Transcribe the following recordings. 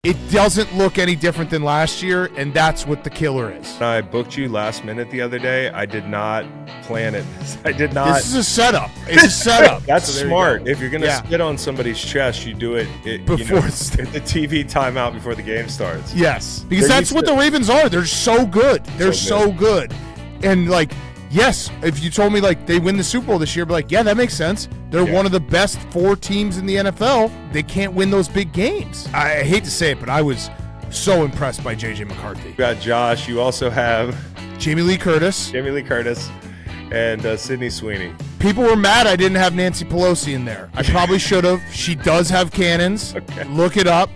It doesn't look any different than last year, and that's what the killer is. I booked you last minute the other day. I did not plan it. I did not. This is a setup. It's a setup. That's so smart. If you're going to spit on somebody's chest, you do it before at the TV timeout before the game starts. Yes, because that's what the Ravens are. They're so good. They're so good. And, yes, if you told me, they win the Super Bowl this year, I'd be like, yeah, that makes sense. They're one of the best 4 teams in the NFL. They can't win those big games. I hate to say it, but I was so impressed by JJ McCarthy. You got Josh. You also have Jamie Lee Curtis. And Sydney Sweeney. People were mad I didn't have Nancy Pelosi in there. I probably should have. She does have cannons. Okay. Look it up.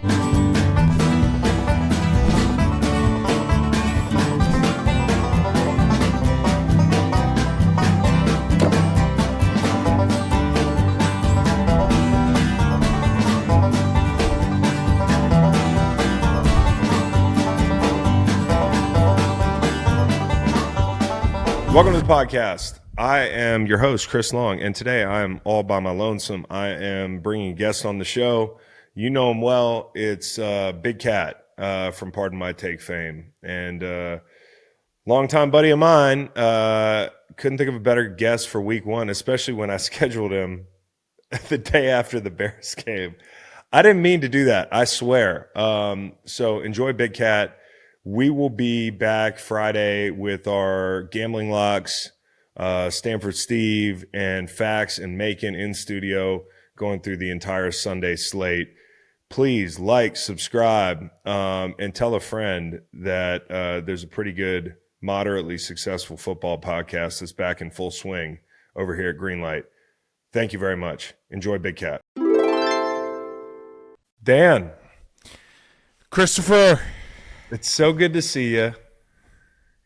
Welcome to the podcast. I am your host, Chris Long, and today I am all by my lonesome. I am bringing a guest on the show. You know him well. It's Big Cat from Pardon My Take fame, and longtime buddy of mine. Couldn't think of a better guest for week one, especially when I scheduled him the day after the Bears game. I didn't mean to do that, I swear. So enjoy Big Cat. We will be back Friday with our gambling locks, Stanford Steve and Fax and Macon in studio going through the entire Sunday slate. Please like, subscribe, and tell a friend that there's a pretty good, moderately successful football podcast that's back in full swing over here at Green Light. Thank you very much. Enjoy Big Cat. Dan. Christopher. It's so good to see you.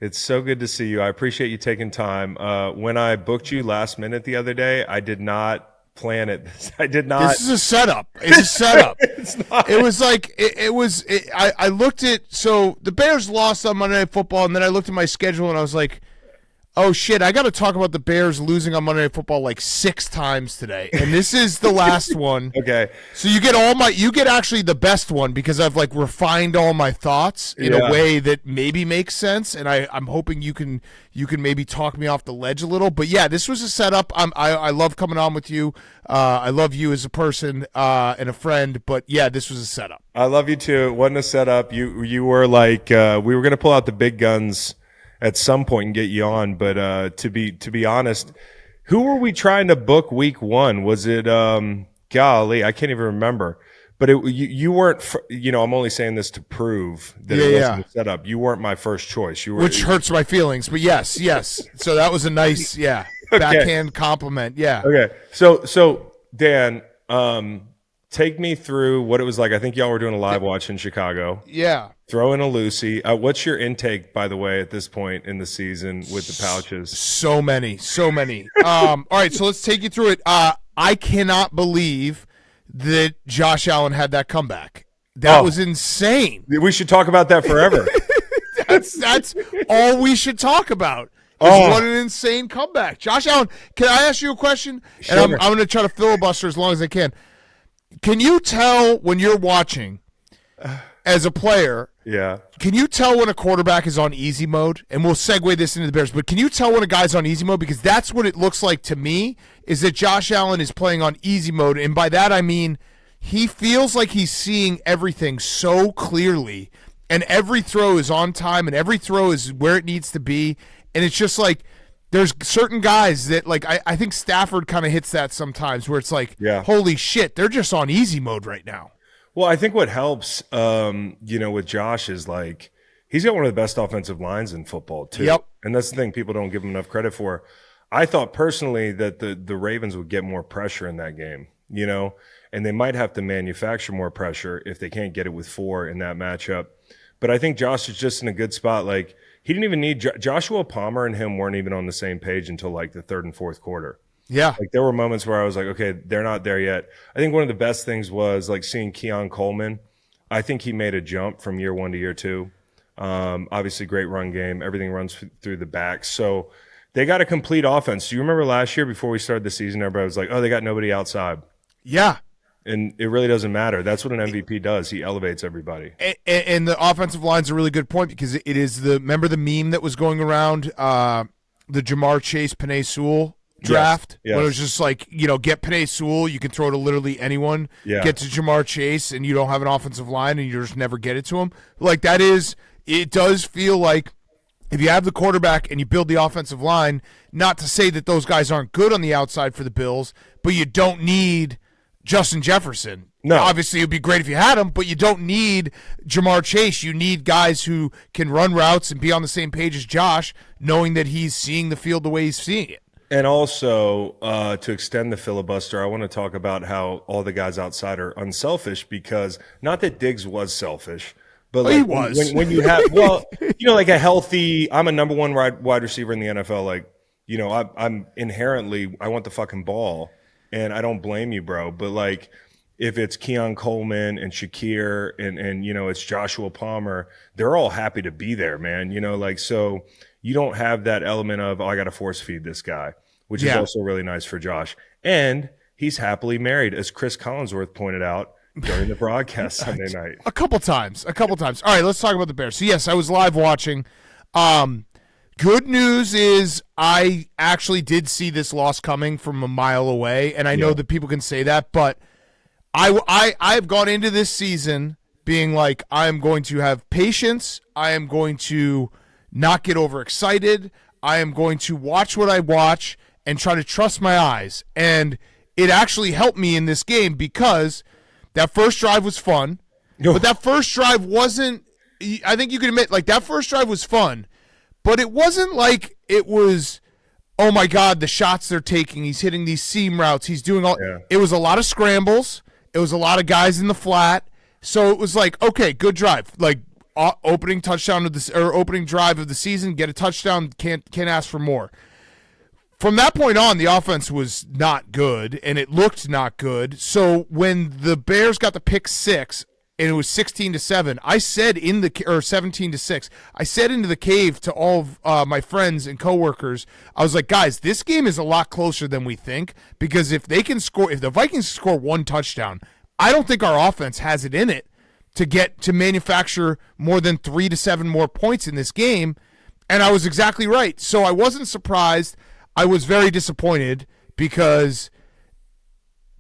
I appreciate you taking time. When I booked you last minute the other day, I did not plan it. This is a setup. It's a setup. It's not. It was I looked at, so the Bears lost on Monday Night Football, and then I looked at my schedule and I was like, oh shit, I got to talk about the Bears losing on Monday Night Football 6 times today. And this is the last one. Okay. So you get actually the best one because I've refined all my thoughts in a way that maybe makes sense. And I'm hoping you can maybe talk me off the ledge a little. But yeah, this was a setup. I love coming on with you. I love you as a person and a friend. But yeah, this was a setup. I love you too. It wasn't a setup. You were we were going to pull out the big guns at some point and get you on, but to be honest, who were we trying to book week one? Was it golly, I can't even remember. But you weren't. I'm only saying this to prove that it wasn't a setup. You weren't my first choice. Which hurts my feelings, but yes. So that was a nice, backhand compliment. Yeah. Okay. So Dan, take me through what it was like. I think y'all were doing a live watch in Chicago. Yeah. Throw in a Lucy. What's your intake, by the way, at this point in the season with the pouches? So many. All right, so let's take you through it. I cannot believe that Josh Allen had that comeback. That was insane. We should talk about that forever. That's all we should talk about. What an insane comeback. Josh Allen, can I ask you a question? Sure. And I'm going to try to filibuster as long as I can. Can you tell when you're watching as a player? Yeah. Can you tell when a quarterback is on easy mode? And we'll segue this into the Bears, but can you tell when a guy's on easy mode? Because that's what it looks like to me, is that Josh Allen is playing on easy mode. And by that I mean he feels like he's seeing everything so clearly, and every throw is on time, and every throw is where it needs to be. And it's just there's certain guys that I think Stafford kind of hits that sometimes where it's holy shit, they're just on easy mode right now. Well, I think what helps, with Josh is he's got one of the best offensive lines in football too. Yep. And that's the thing people don't give him enough credit for. I thought personally that the Ravens would get more pressure in that game, and they might have to manufacture more pressure if they can't get it with 4 in that matchup. But I think Josh is just in a good spot. He didn't even need Joshua Palmer and him weren't even on the same page until the third and fourth quarter. Yeah. There were moments where I was okay, they're not there yet. I think one of the best things was seeing Keon Coleman. I think he made a jump from year 1 to year 2. Obviously great run game. Everything runs through the back. So they got a complete offense. Do you remember last year before we started the season, everybody was oh, they got nobody outside. Yeah. And it really doesn't matter. That's what an MVP does. He elevates everybody. And the offensive line's a really good point because it is remember the meme that was going around, the Jamar Chase, Penei Sewell draft? Yes. When it was just like, get Penei Sewell, you can throw to literally anyone. Yeah. Get to Jamar Chase, and you don't have an offensive line, and you just never get it to him. Like, it does feel like if you have the quarterback and you build the offensive line, not to say that those guys aren't good on the outside for the Bills, but you don't need Justin Jefferson. No. Obviously, it would be great if you had him, but you don't need Jamar Chase. You need guys who can run routes and be on the same page as Josh, knowing that he's seeing the field the way he's seeing it. And also, to extend the filibuster, I want to talk about how all the guys outside are unselfish because not that Diggs was selfish, but like he was. When you have, like a healthy, I'm a number one wide receiver in the NFL. Like, I'm inherently, I want the fucking ball, and I don't blame you, bro. But like, if it's Keon Coleman and Shakir and it's Joshua Palmer, they're all happy to be there, man. So you don't have that element of, I got to force feed this guy, which is also really nice for Josh. And he's happily married, as Chris Collinsworth pointed out during the broadcast Sunday night. A couple times. All right, let's talk about the Bears. So, yes, I was live watching. Good news is I actually did see this loss coming from a mile away, and I know that people can say that, but I've gone into this season being like, I am going to have patience. I am going to not get overexcited. I am going to watch what I watch and try to trust my eyes. And it actually helped me in this game because that first drive was fun, but that first drive wasn't – I think you can admit, like, that first drive was fun, but it wasn't like it was, oh, my God, the shots they're taking. He's hitting these seam routes. He's doing all – It was a lot of scrambles. It was a lot of guys in the flat. So it was like, okay, good drive. Like, opening touchdown of this or opening drive of the season, get a touchdown, can't ask for more. From that point on, the offense was not good, and it looked not good. So when the Bears got the pick six, and it was 16-7, I said or 17-6, I said into the cave to all of my friends and coworkers, I was like, guys, this game is a lot closer than we think because if the Vikings score one touchdown, I don't think our offense has it in it to manufacture more than 3 to 7 more points in this game, and I was exactly right. So I wasn't surprised. I was very disappointed because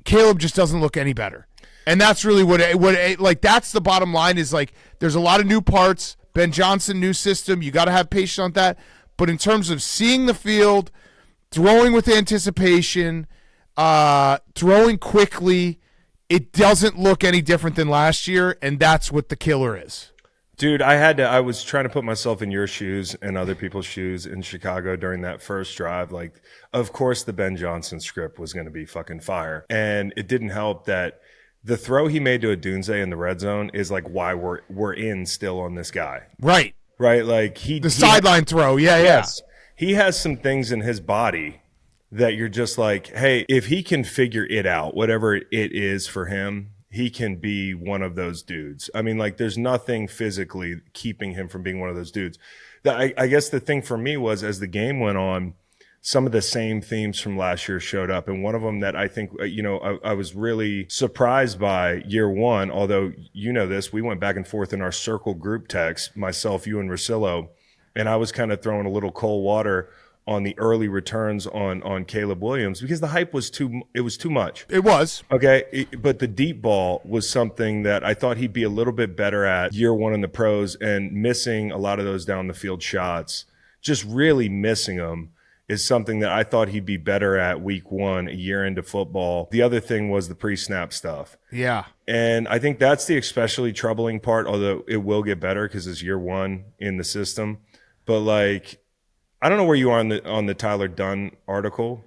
Caleb just doesn't look any better. And that's really that's the bottom line is like there's a lot of new parts. Ben Johnson, new system. You got to have patience on that. But in terms of seeing the field, throwing with anticipation, throwing quickly, it doesn't look any different than last year, and that's what the killer is. Dude, I was trying to put myself in your shoes and other people's shoes in Chicago during that first drive. Like, of course, the Ben Johnson script was going to be fucking fire. And it didn't help that the throw he made to Odunze in the red zone is like why we're in still on this guy. Right. Like the sideline throw. Yes. He has some things in his body that you're just like, hey, if he can figure it out, whatever it is for him, he can be one of those dudes. I mean, like, there's nothing physically keeping him from being one of those dudes. I guess the thing for me was as the game went on, some of the same themes from last year showed up. And one of them that I think, I was really surprised by year one, although this, we went back and forth in our circle group text, myself, you, and Russillo, and I was kind of throwing a little cold water on the early returns on Caleb Williams because the hype was too much. It was. Okay, but the deep ball was something that I thought he'd be a little bit better at year one in the pros, and missing a lot of those down the field shots, just really missing them is something that I thought he'd be better at week one, a year into football. The other thing was the pre-snap stuff. Yeah. And I think that's the especially troubling part, although it will get better because it's year one in the system. But like, I don't know where you are on the Tyler Dunn article.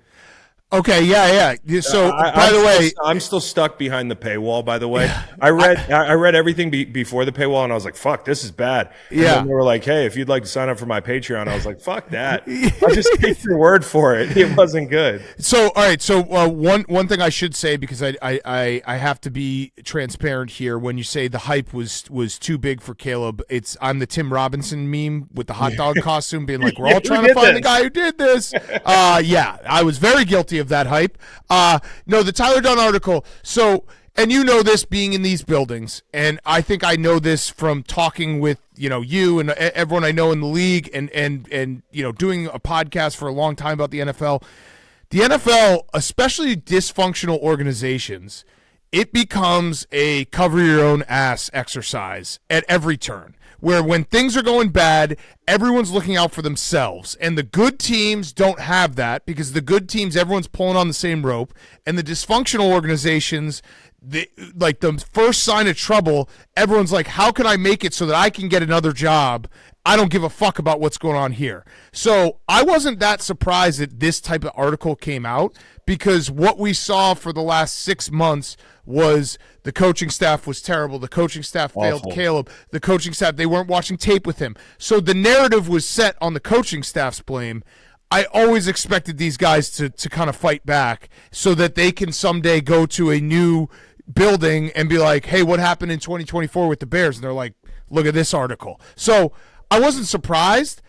Okay, yeah. So, by the way, I'm still stuck behind the paywall. By the way, I read everything before the paywall, and I was like, "Fuck, this is bad." And then they were like, "Hey, if you'd like to sign up for my Patreon," I was like, "Fuck that!" I just take your word for it. It wasn't good. So, all right. So, one thing I should say, because I have to be transparent here. When you say the hype was too big for Caleb, I'm the Tim Robinson meme with the hot dog costume, being like, "We're all trying to find the guy who did this." I was very guilty of that hype. No, the Tyler Dunn article. So, and you know this being in these buildings, and I think I know this from talking with you and everyone I know in the league, and doing a podcast for a long time about the NFL. The NFL, especially dysfunctional organizations, it becomes a cover your own ass exercise at every turn, where when things are going bad, everyone's looking out for themselves. And the good teams don't have that, because the good teams, everyone's pulling on the same rope. And the dysfunctional organizations, the first sign of trouble, everyone's like, how can I make it so that I can get another job? I don't give a fuck about what's going on here. So I wasn't that surprised that this type of article came out, because what we saw for the last 6 months was the coaching staff was terrible. The coaching staff failed Caleb. The coaching staff, they weren't watching tape with him. So the narrative was set on the coaching staff's blame. I always expected these guys to kind of fight back so that they can someday go to a new building and be like, hey, what happened in 2024 with the Bears? And they're like, look at this article. So I wasn't surprised.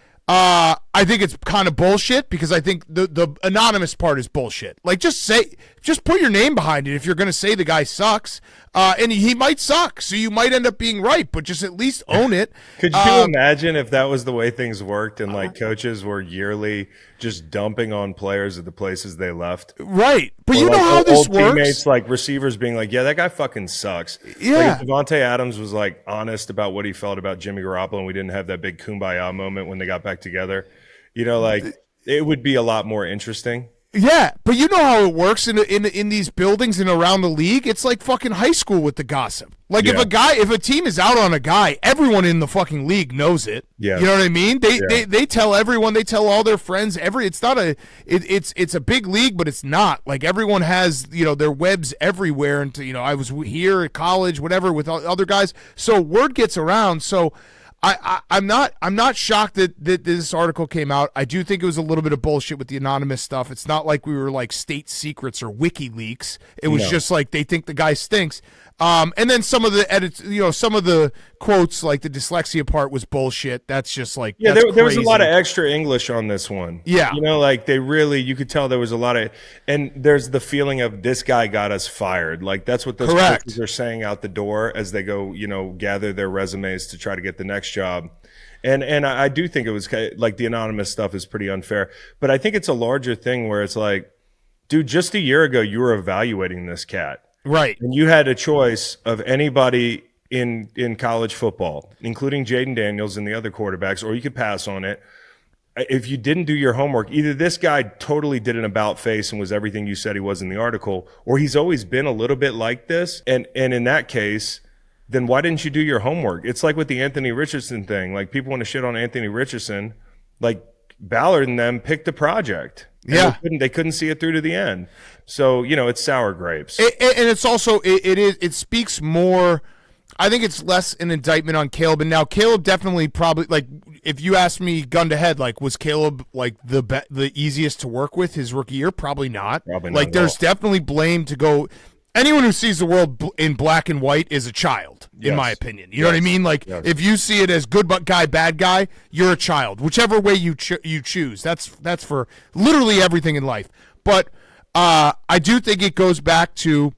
I think it's kind of bullshit, because I think the anonymous part is bullshit. Like, just put your name behind it if you're going to say the guy sucks. And he might suck, so you might end up being right, but just at least own it. Could you imagine if that was the way things worked, and like coaches were yearly just dumping on players at the places they left? Right. But or you like know how this old works. Teammates, like receivers being like, yeah, that guy fucking sucks. Yeah. Like if Devontae Adams was like honest about what he felt about Jimmy Garoppolo, and we didn't have that big kumbaya moment when they got back together, like it would be a lot more interesting. Yeah, but you know how it works in these buildings and around the league. It's like fucking high school with the gossip. Like if a team is out on a guy, everyone in the fucking league knows it. Yeah. You know what I mean? They tell everyone, they tell all their friends. It's not it's a big league, but it's not. Like everyone has, their webs everywhere. And I was here at college, whatever, with other guys. So word gets around. So I'm not shocked that this article came out. I do think it was a little bit of bullshit with the anonymous stuff. It's not like we were like state secrets or WikiLeaks. It was just like they think the guy stinks. And then some of the edits, some of the quotes, like the dyslexia part, was bullshit. That's just like, there was a lot of extra English on this one. Yeah, like you could tell there was a lot of, and there's the feeling of this guy got us fired. Like that's what those coaches are saying out the door as they go, gather their resumes to try to get the next job. And I do think it was like the anonymous stuff is pretty unfair, but I think it's a larger thing where it's like, dude, just a year ago you were evaluating this cat. Right. And you had a choice of anybody in college football, including Jaden Daniels and the other quarterbacks, or you could pass on it. If you didn't do your homework, either this guy totally did an about face and was everything you said he was in the article, or he's always been a little bit like this. And in that case, then why didn't you do your homework? It's like with the Anthony Richardson thing. Like people want to shit on Anthony Richardson. Like Ballard and them picked a project. Yeah, they couldn't see it through to the end. So it's sour grapes. And it's also it speaks more. I think it's less an indictment on Caleb. And now Caleb definitely probably, like, if you ask me gun to head, like, was Caleb like the easiest to work with his rookie year? Probably not. Like there's definitely blame to go. Anyone who sees the world in black and white is a child, in my opinion. You know what I mean? Like, if you see it as good guy, bad guy, you're a child. Whichever way you choose. That's for literally everything in life. But I do think it goes back to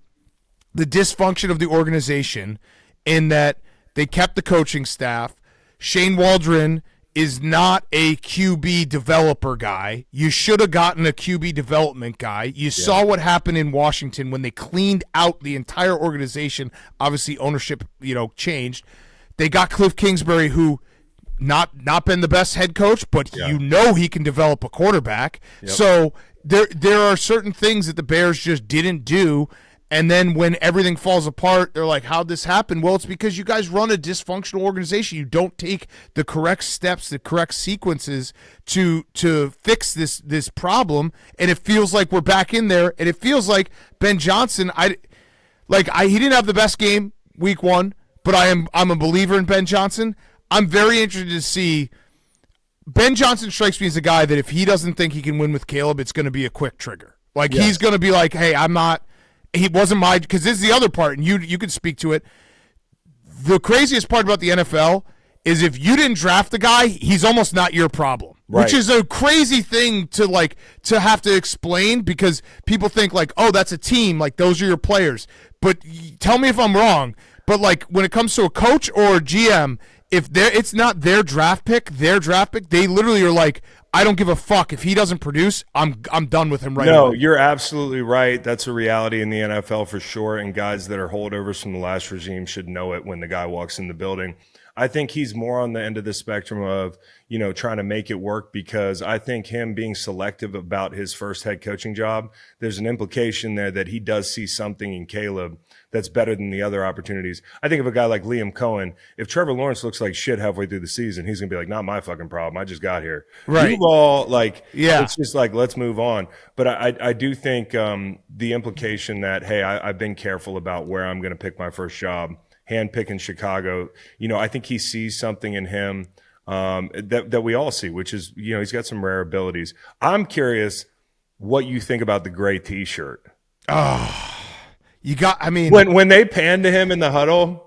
the dysfunction of the organization in that they kept the coaching staff. Shane Waldron is not a QB developer guy. You should have gotten a QB development guy. You saw what happened in Washington when they cleaned out the entire organization. Obviously, ownership, changed. They got Cliff Kingsbury, who not been the best head coach, but he can develop a quarterback. Yep. So there are certain things that the Bears just didn't do. And then when everything falls apart, they're like, how'd this happen? Well, it's because you guys run a dysfunctional organization. You don't take the correct steps, the correct sequences to fix this problem. And it feels like we're back in there. And it feels like Ben Johnson, he didn't have the best game week one, but I'm a believer in Ben Johnson. I'm very interested to see. Ben Johnson strikes me as a guy that if he doesn't think he can win with Caleb, it's going to be a quick trigger. He's going to be like, hey, he wasn't my, because this is the other part, and you can speak to it. The craziest part about the NFL is if you didn't draft the guy, he's almost not your problem, which is a crazy thing to have to explain, because people think like, oh, that's a team, like those are your players. But tell me if I'm wrong, but like when it comes to a coach or a GM, if it's not their draft pick, they literally are like, I don't give a fuck if he doesn't produce. I'm done with him right now. No, you're absolutely right. That's a reality in the NFL for sure. And guys that are holdovers from the last regime should know it when the guy walks in the building. I think he's more on the end of the spectrum of, trying to make it work, because I think him being selective about his first head coaching job, there's an implication there that he does see something in Caleb that's better than the other opportunities. I think of a guy like Liam Cohen. If Trevor Lawrence looks like shit halfway through the season, he's going to be like, not my fucking problem. I just got here. Right. It's just like, let's move on. But I do think the implication that, hey, I've been careful about where I'm going to pick my first job, handpicking Chicago, I think he sees something in him that we all see, which is, he's got some rare abilities. I'm curious what you think about the gray T-shirt. When they panned to him in the huddle,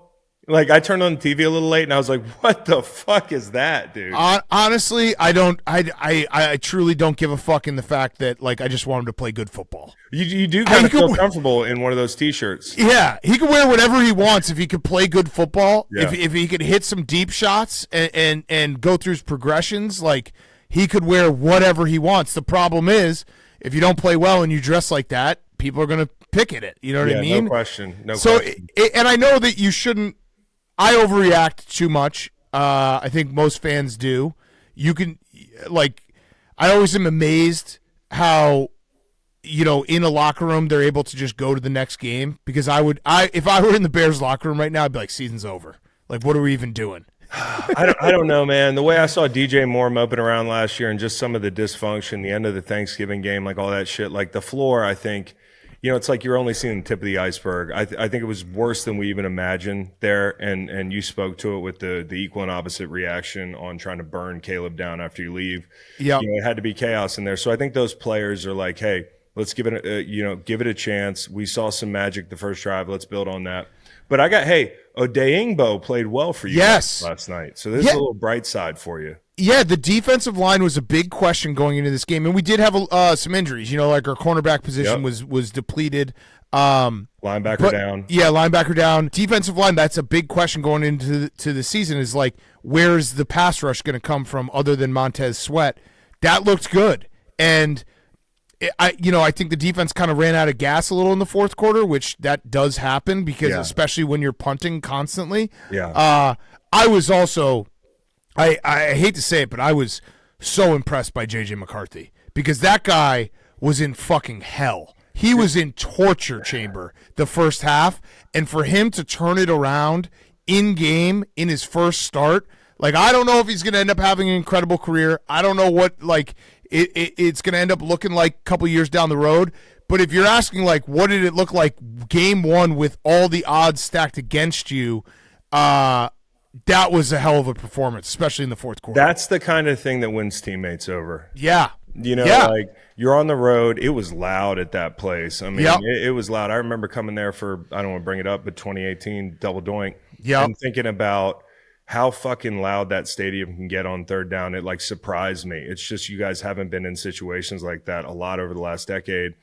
like I turned on the TV a little late and I was like, what the fuck is that, dude? Honestly, I truly don't give a fuck in the fact that, like, I just want him to play good football. You do kind of feel comfortable in one of those T-shirts. Yeah, he can wear whatever he wants if he could play good football. Yeah. If he could hit some deep shots and go through his progressions, like, he could wear whatever he wants. The problem is, if you don't play well and you dress like that, people are going to pick at it. You know what I mean? No question. And I know that you shouldn't. I overreact too much. I think most fans do. You can, like, I always am amazed how, in a locker room they're able to just go to the next game, because if I were in the Bears locker room right now, I'd be like, season's over. Like, what are we even doing? I don't know, man. The way I saw DJ Moore moping around last year and just some of the dysfunction, the end of the Thanksgiving game, like all that shit, like the floor, I think, it's like you're only seeing the tip of the iceberg. I think it was worse than we even imagined there, and you spoke to it with the equal and opposite reaction on trying to burn Caleb down after you leave. Yeah, it had to be chaos in there. So I think those players are like, hey, let's give it a chance. We saw some magic the first drive. Let's build on that. But Odeyingbo played well for you last night. So this is a little bright side for you. Yeah, the defensive line was a big question going into this game, and we did have some injuries. Like our cornerback position was depleted. Linebacker down. Yeah, linebacker down. Defensive line, that's a big question going into the season, is like, where's the pass rush going to come from other than Montez Sweat? That looked good. And I think the defense kind of ran out of gas a little in the fourth quarter, which that does happen because especially when you're punting constantly. Yeah. I was also, I hate to say it, but I was so impressed by JJ McCarthy, because that guy was in fucking hell. He was in torture chamber the first half, and for him to turn it around in game in his first start, like, I don't know if he's going to end up having an incredible career. I don't know what, like, it's going to end up looking like a couple years down the road. But if you're asking, like, what did it look like game one with all the odds stacked against you, that was a hell of a performance, especially in the fourth quarter. That's the kind of thing that wins teammates over. Yeah. Like, you're on the road. It was loud at that place. I mean, it was loud. I remember coming there for, I don't want to bring it up, but 2018 Double Doink. Yeah. And thinking about how fucking loud that stadium can get on third down. It, like, surprised me. It's just you guys haven't been in situations like that a lot over the last decade.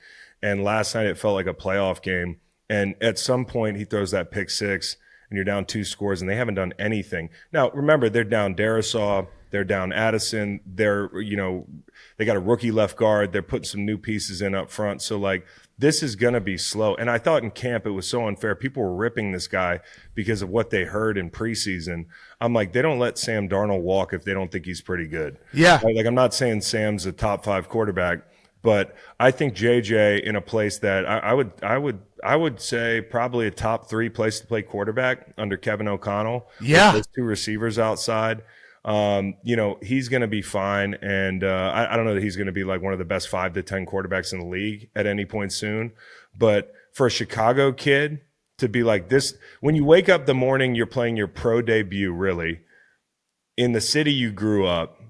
And last night it felt like a playoff game. And at some point he throws that pick six and you're down 2 scores and they haven't done anything. Now, remember, they're down Darisaw. They're down Addison. They're, they got a rookie left guard. They're putting some new pieces in up front. So, like, this is going to be slow. And I thought in camp it was so unfair. People were ripping this guy because of what they heard in preseason. I'm like, they don't let Sam Darnold walk if they don't think he's pretty good. Yeah. Like, I'm not saying Sam's a top 5 quarterback, but I think JJ in a place that I would say probably a top 3 place to play quarterback under Kevin O'Connell. Yeah. With those 2 receivers outside. He's going to be fine. And I don't know that he's going to be like one of the best 5 to 10 quarterbacks in the league at any point soon. But for a Chicago kid to be like this, when you wake up the morning, you're playing your pro debut, really, in the city you grew up,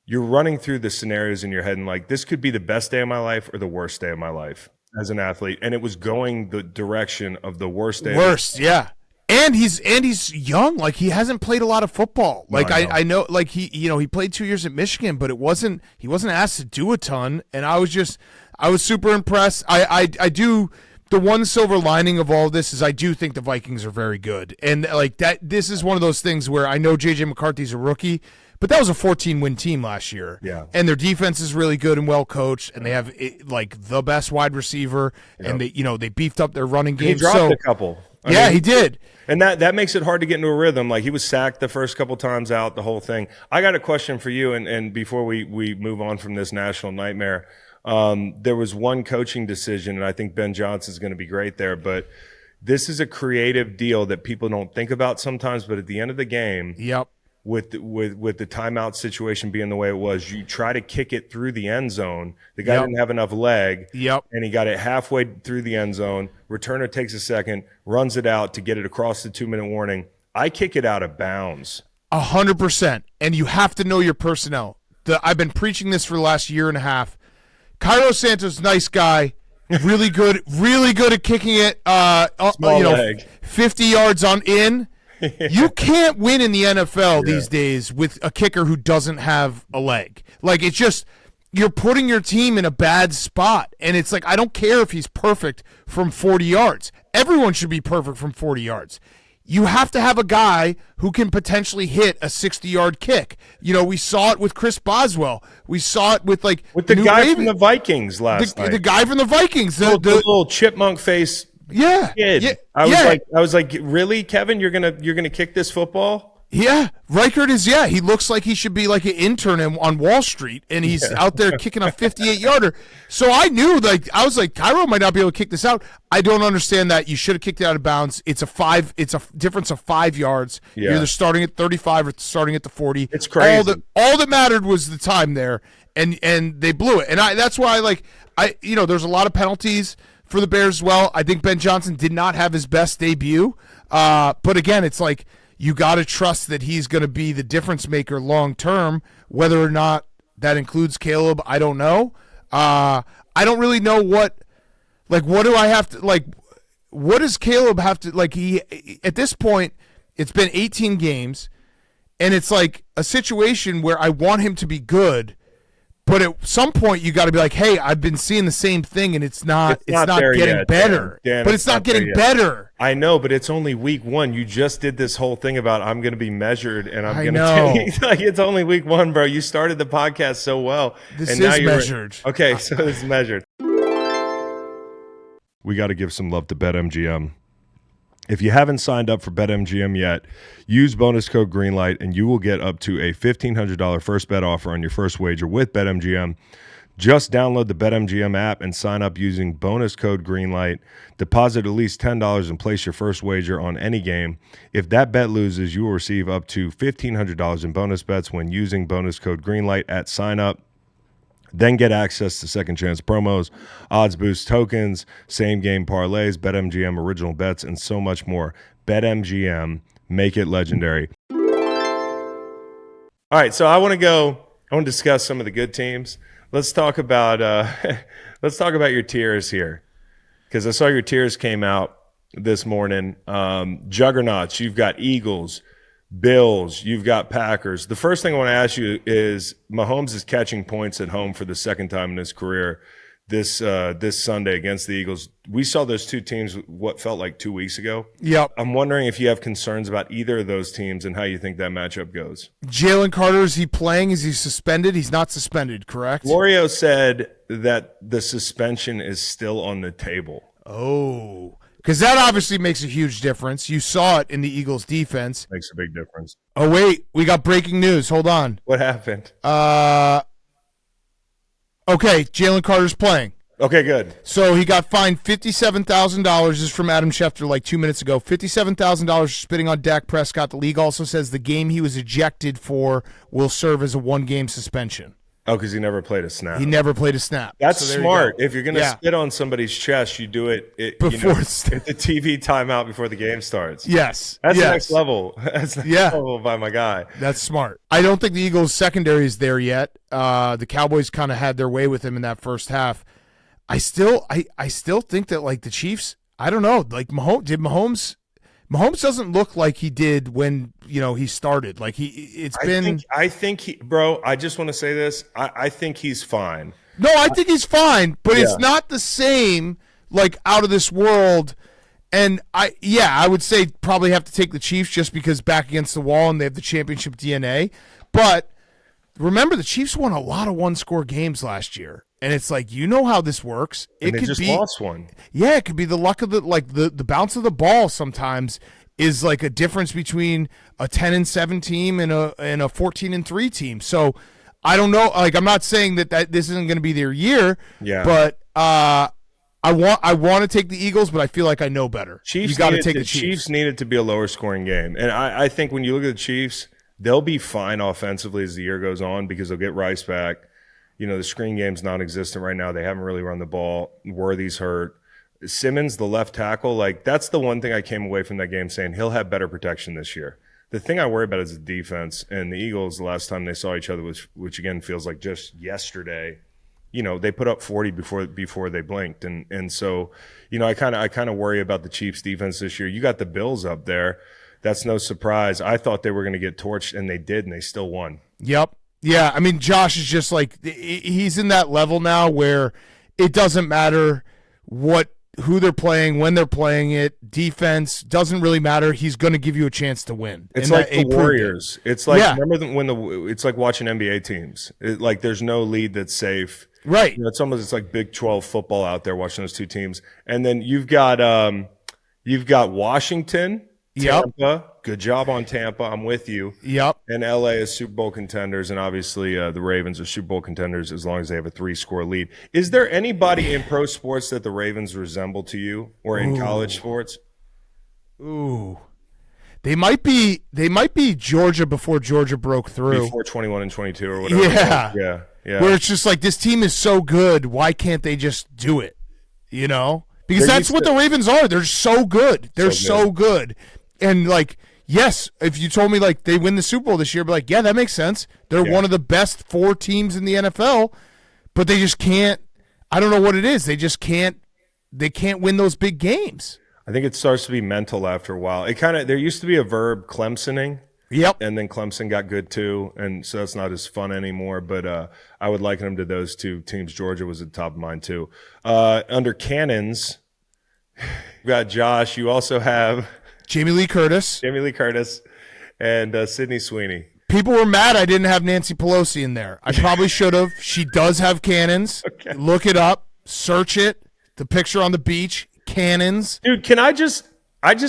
you're running through the scenarios in your head and like, this could be the best day of my life or the worst day of my life as an athlete. And it was going the direction of the worst day. Yeah. And he's young. Like, he hasn't played a lot of football. Like, I know, like, he played 2 years at Michigan, but he wasn't asked to do a ton. And I was super impressed. I do the one silver lining of all this is I do think the Vikings are very good. And like that, this is one of those things where I know JJ McCarthy's a rookie, but that was a 14-win team last year. Yeah. And their defense is really good and well coached, and they have like the best wide receiver, and they beefed up their running game. He dropped a couple. I mean, he did. And that makes it hard to get into a rhythm. Like, he was sacked the first couple times out, the whole thing. I got a question for you, and before we move on from this national nightmare, there was one coaching decision, and I think Ben Johnson's going to be great there, but this is a creative deal that people don't think about sometimes, but at the end of the game, yep. With the timeout situation being the way it was, you try to kick it through the end zone. The guy didn't have enough leg, and he got it halfway through the end zone. Returner takes a second, runs it out to get it across the 2-minute warning. I kick it out of bounds. 100%, and you have to know your personnel. I've been preaching this for the last year and a half. Cairo Santos, nice guy, really good at kicking it. Small leg. 50 yards on in. You can't win in the NFL these days with a kicker who doesn't have a leg. Like, it's just, you're putting your team in a bad spot. And it's like, I don't care if he's perfect from 40 yards. Everyone should be perfect from 40 yards. You have to have a guy who can potentially hit a 60-yard kick. We saw it with Chris Boswell. We saw it with the guy from the Vikings last night. The guy from the Vikings. The little chipmunk face. Yeah. Kid. Yeah. I was like, really, Kevin? You're gonna kick this football? Yeah. Reichert is, he looks like he should be like an intern on Wall Street, and he's out there kicking a 58-yarder. So I knew, I was like, Cairo might not be able to kick this out. I don't understand that. You should have kicked it out of bounds. It's a difference of 5 yards. Yeah. You're either starting at 35 or starting at the 40. It's crazy. All that mattered was the time there, and they blew it. And that's why there's a lot of penalties for the Bears as well. I think Ben Johnson did not have his best debut. But again, it's like, you got to trust that he's going to be the difference maker long term. Whether or not that includes Caleb, I don't know. I don't really know what do I have to, what does Caleb have to, at this point, it's been 18 games, and it's like a situation where I want him to be good, but at some point you got to be like, hey, I've been seeing the same thing, and it's not getting better. Dan, but it's not getting better. I know, but it's only week 1. You just did this whole thing about I'm going to be measured, and I'm going to it's only week 1, bro. You started the podcast so well. This is measured. Okay, so this is measured. We got to give some love to BetMGM. If you haven't signed up for BetMGM yet, use bonus code Greenlight and you will get up to a $1,500 first bet offer on your first wager with BetMGM. Just download the BetMGM app and sign up using bonus code Greenlight. Deposit at least $10 and place your first wager on any game. If that bet loses, you will receive up to $1,500 in bonus bets when using bonus code Greenlight at sign up. Then get access to second chance promos, odds boost tokens, same game parlays, BetMGM original bets, and so much more. BetMGM, make it legendary. All right, so I want to discuss some of the good teams. Let's talk about your tiers here, because I saw your tiers came out this morning. Juggernauts, you've got Eagles, Bills, you've got Packers. The first thing I want to ask you is Mahomes is catching points at home for the second time in his career this Sunday against the Eagles. We saw those two teams what felt like 2 weeks ago. Yep. I'm wondering if you have concerns about either of those teams and how you think that matchup goes. Jalen Carter, is he playing? Is he suspended? He's not suspended, correct? Florio said that the suspension is still on the table. Oh, because that obviously makes a huge difference. You saw it in the Eagles' defense. Makes a big difference. Oh, wait. We got breaking news. Hold on. What happened? Okay, Jalen Carter's playing. Okay, good. So he got fined $57,000. This is from Adam Schefter like 2 minutes ago. $57,000 for spitting on Dak Prescott. The league also says the game he was ejected for will serve as a one-game suspension. Oh, because he never played a snap. He never played a snap. That's smart. If you're going to spit on somebody's chest, you do it before at the TV timeout before the game starts. Yes. That's next level. That's next level by my guy. That's smart. I don't think the Eagles' secondary is there yet. The Cowboys kind of had their way with him in that first half. I still think that, like, the Chiefs, I don't know. Like, Mahomes doesn't look like he did when, he started. Like, I think bro, I just want to say this. I think he's fine. No, I think he's fine, but it's not the same. like out of this world. And I would say probably have to take the Chiefs just because back against the wall and they have the championship DNA. But remember, the Chiefs won a lot of one-score games last year. And it's like, you know how this works. It could just lost one. Yeah, it could be the luck of the bounce of the ball sometimes is like a difference between a 10-7 team and a 14-3 team. So I don't know. Like, I'm not saying that this isn't going to be their year. Yeah. But I want to take the Eagles, but I feel like I know better. You got to take the Chiefs. Chiefs needed to be a lower scoring game. And I think when you look at the Chiefs, they'll be fine offensively as the year goes on because they'll get Rice back. You know, the screen game's non-existent right now. They haven't really run the ball. Worthy's hurt. Simmons, the left tackle, like that's the one thing I came away from that game saying he'll have better protection this year. The thing I worry about is the defense. And the Eagles, the last time they saw each other was, which again feels like just yesterday, you know, they put up 40 before they blinked. And so, you know, I kind of worry about the Chiefs defense this year. You got the Bills up there. That's no surprise. I thought they were going to get torched, and they did, and they still won. Yep. Yeah, I mean, Josh is just like, he's in that level now where it doesn't matter who they're playing, when they're playing it. Defense doesn't really matter. He's going to give you a chance to win. It's like the Warriors. It's like remember it's like watching NBA teams. Like there's no lead that's safe. Right. You know, it's like Big 12 football out there watching those two teams. And then you've got Washington, Tampa. Yep. Good job on Tampa. I'm with you. Yep. And LA is Super Bowl contenders, and obviously the Ravens are Super Bowl contenders as long as they have a 3-score lead. Is there anybody in pro sports that the Ravens resemble to you, or in college sports? Ooh. They might be Georgia before Georgia broke through. Before 21 and 22 or whatever. Yeah. Yeah. Where it's just like, this team is so good, why can't they just do it? You know? Because that's what the Ravens are. They're so good. They're so good. And like, yes, if you told me like they win the Super Bowl this year, I'd be like, yeah, that makes sense. They're one of the best 4 teams in the NFL, but they just can't. I don't know what it is. They just can't. They can't win those big games. I think it starts to be mental after a while. There used to be a verb, Clemsoning. Yep. And then Clemson got good too, and so that's not as fun anymore. But I would liken them to those two teams. Georgia was at the top of mine too. Under cannons, you got Josh. You also have Jamie Lee Curtis, and Sydney Sweeney. People were mad I didn't have Nancy Pelosi in there. I probably should have. She does have cannons. Okay. Look it up. Search it. The picture on the beach. Cannons. Dude, can I just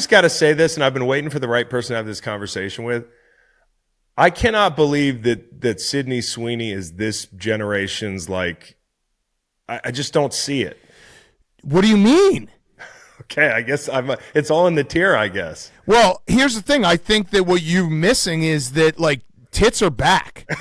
got to say this, and I've been waiting for the right person to have this conversation with. I cannot believe that Sydney Sweeney is this generation's, like, I just don't see it. What do you mean? Okay, I guess it's all in the tier, I guess. Well, here's the thing. I think that what you're missing is that, like, tits are back.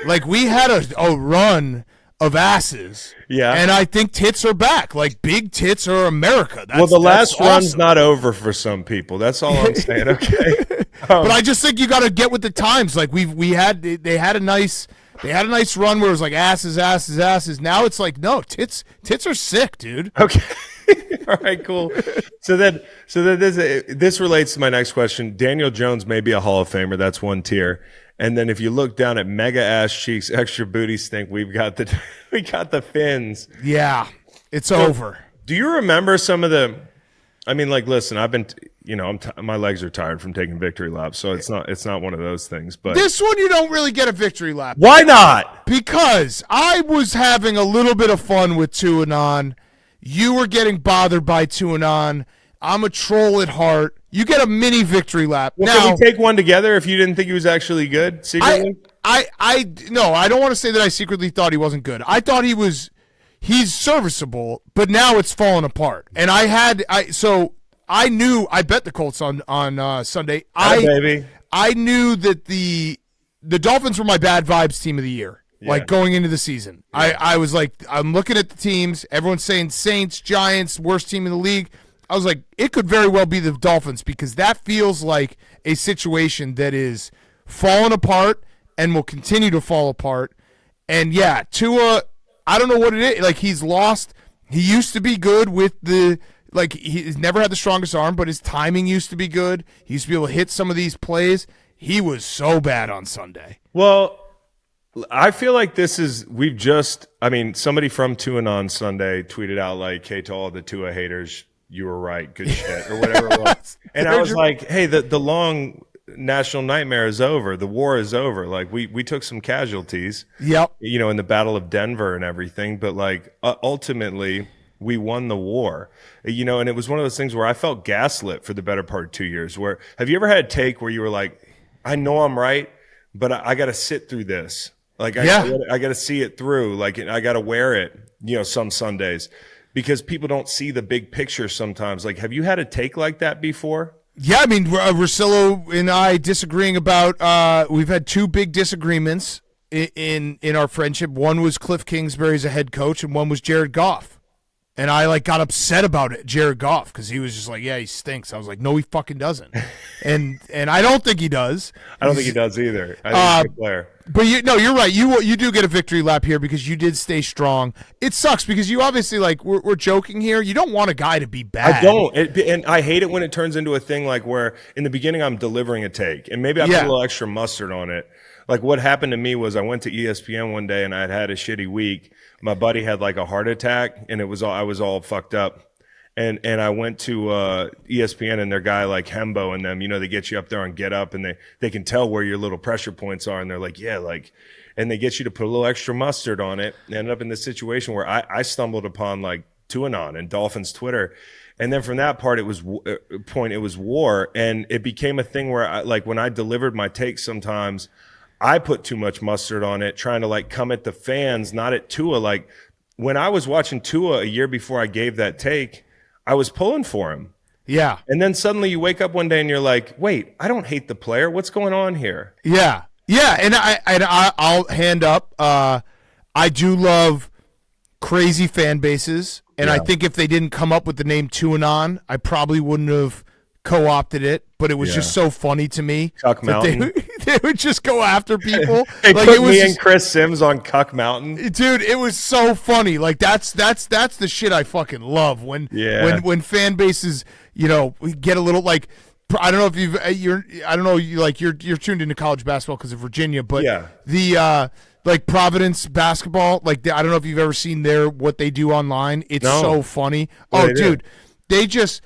Like, we had a run of asses. Yeah. And I think tits are back. Like, big tits are America. Well, the last run's not over for some people. That's all I'm saying, okay? But I just think you got to get with the times. Like, they had a nice run where it was like asses. Now it's like, no, tits are sick, dude. Okay. All right, cool. So then this relates to my next question. Daniel Jones may be a Hall of Famer. That's one tier. And then if you look down at mega ass cheeks, extra booty stink, we got the fins. Yeah, it's over. Do you remember some of the? I mean, like, listen, I've been, my legs are tired from taking victory laps, so it's not one of those things. But this one, you don't really get a victory lap. Why not? Because I was having a little bit of fun with Tuanon. You were getting bothered by Tuanon. I'm a troll at heart. You get a mini victory lap. Well, now, can we take one together if you didn't think he was actually good secretly? No, I don't want to say that I secretly thought he wasn't good. I thought he's serviceable, but now it's fallen apart. And I bet the Colts on Sunday. Baby. I knew that the Dolphins were my bad vibes team of the year. Yeah. Like going into the season. Yeah. I was like, I'm looking at the teams. Everyone's saying Saints, Giants, worst team in the league. I was like, it could very well be the Dolphins because that feels like a situation that is falling apart and will continue to fall apart. And yeah, Tua, I don't know what it is. Like, he's lost. He used to be good with he's never had the strongest arm, but his timing used to be good. He used to be able to hit some of these plays. He was so bad on Sunday. Well, I feel like somebody from Tua on Sunday tweeted out like, hey, to all the Tua haters, you were right, good shit, or whatever it was. And I was like, hey, the long national nightmare is over. The war is over. Like we took some casualties, Yep. In the Battle of Denver and everything, but like ultimately we won the war, and it was one of those things where I felt gaslit for the better part of 2 years. Where have you ever had a take where you were like, I know I'm right, but I got to sit through this. Like I got to see it through. Like I got to wear it, some Sundays, because people don't see the big picture sometimes. Like, have you had a take like that before? Yeah, I mean, Russillo and I disagreeing about. We've had two big disagreements in our friendship. One was Cliff Kingsbury as a head coach, and one was Jared Goff. And I got upset about it, Jared Goff, because he was just like, yeah, he stinks. I was like, no, he fucking doesn't. and I don't think he does. I don't think he does either. I think he's a good player. But you're right. You do get a victory lap here because you did stay strong. It sucks because you obviously we're joking here. You don't want a guy to be bad. I don't, and I hate it when it turns into a thing like where in the beginning I'm delivering a take, and maybe I put a little extra mustard on it. Like what happened to me was I went to ESPN one day and I had a shitty week. My buddy had like a heart attack, and I was all fucked up. And I went to ESPN and their guy like Hembo and them, they get you up there on Get Up, and they can tell where your little pressure points are, and they're like, yeah, like, and they get you to put a little extra mustard on it. And ended up in this situation where I stumbled upon like Tuanon and Dolphins Twitter, and then from that it was war, and it became a thing where when I delivered my takes sometimes I put too much mustard on it, trying to like come at the fans, not at Tua. Like when I was watching Tua a year before I gave that take, I was pulling for him. Yeah. And then suddenly you wake up one day and you're like, wait, I don't hate the player. What's going on here? Yeah. Yeah. And I'll hand up. I do love crazy fan bases. And I think if they didn't come up with the name Tuanon, I probably wouldn't have co-opted it, but it was just so funny to me. Cuck Mountain. They would just go after people. They put me and Chris Sims on Cuck Mountain. Dude, it was so funny. Like that's the shit I fucking love when fan bases, get a little like, I don't know if you're tuned into college basketball because of Virginia, but the like Providence basketball, like I don't know if you've ever seen what they do online. It's so funny. Oh, dude, they just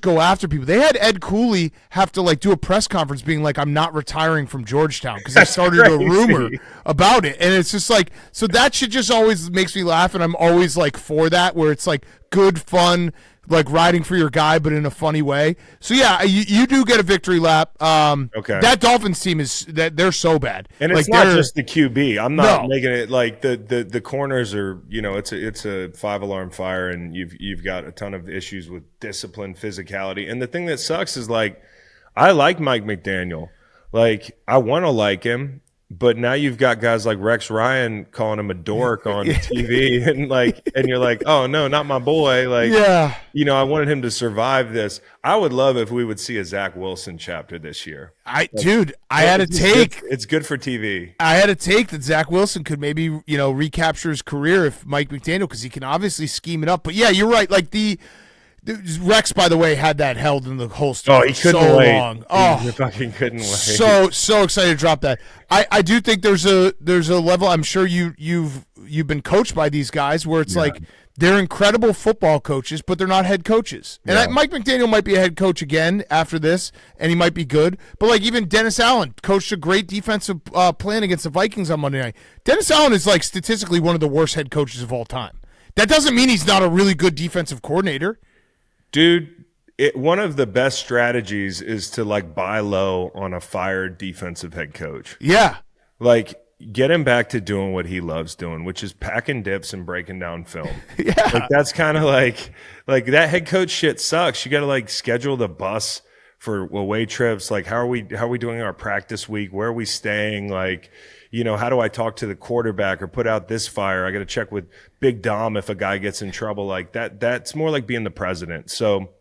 go after people. They had Ed Cooley have to do a press conference being like, I'm not retiring from Georgetown because they started a rumor about it. And it's just like, so that shit just always makes me laugh. And I'm always for that, where it's good fun, riding for your guy, but in a funny way. So yeah, you do get a victory lap. Okay. That Dolphins team they're so bad. And it's not just the QB. I'm not making it like the corners are, it's a 5-alarm fire, and you've got a ton of issues with discipline, physicality. And the thing that sucks is I like Mike McDaniel. I want to like him. But now you've got guys like Rex Ryan calling him a dork on TV, and you're like, oh no, not my boy. I wanted him to survive this. I would love if we would see a Zach Wilson chapter this year. I had a take. It's good for TV. I had a take that Zach Wilson could maybe recapture his career if Mike McDaniel, because he can obviously scheme it up. But yeah, you're right. Rex, by the way, had that held in the holster. Oh, he couldn't wait. Long. He fucking couldn't wait. So excited to drop that. I do think there's a level. I'm sure you've been coached by these guys where it's they're incredible football coaches, but they're not head coaches. And Mike McDaniel might be a head coach again after this, and he might be good. But even Dennis Allen coached a great defensive plan against the Vikings on Monday night. Dennis Allen is statistically one of the worst head coaches of all time. That doesn't mean he's not a really good defensive coordinator. Dude, one of the best strategies is to buy low on a fired defensive head coach. Yeah. Get him back to doing what he loves doing, which is packing dips and breaking down film. Yeah. That's kind of like that head coach shit sucks. You got to schedule the bus for away trips. How are we doing our practice week? Where are we staying? How do I talk to the quarterback or put out this fire? I got to check with Big Dom if a guy gets in trouble like that. That's more like being the president. So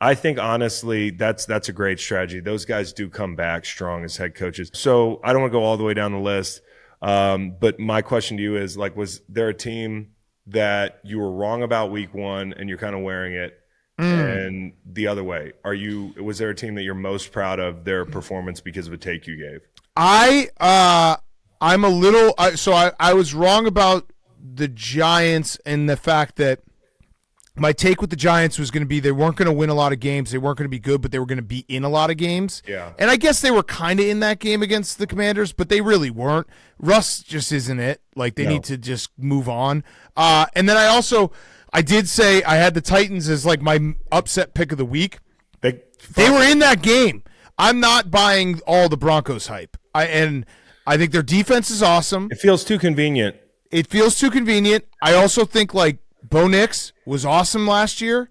I think, honestly, that's a great strategy. Those guys do come back strong as head coaches. So I don't want to go all the way down the list. But my question to you is, was there a team that you were wrong about week one and you're kind of wearing it? And the other way, was there a team that you're most proud of their performance because of a take you gave? I'm a little I was wrong about the Giants and the fact that my take with the Giants was going to be they weren't going to win a lot of games. They weren't going to be good, but they were going to be in a lot of games. Yeah. And I guess they were kind of in that game against the Commanders, but they really weren't. Russ just isn't it. Like, they need to just move on. And then I did say I had the Titans as, like, my upset pick of the week. They were in that game. I'm not buying all the Broncos hype. I think their defense is awesome. It feels too convenient. I also think, like, Bo Nix was awesome last year.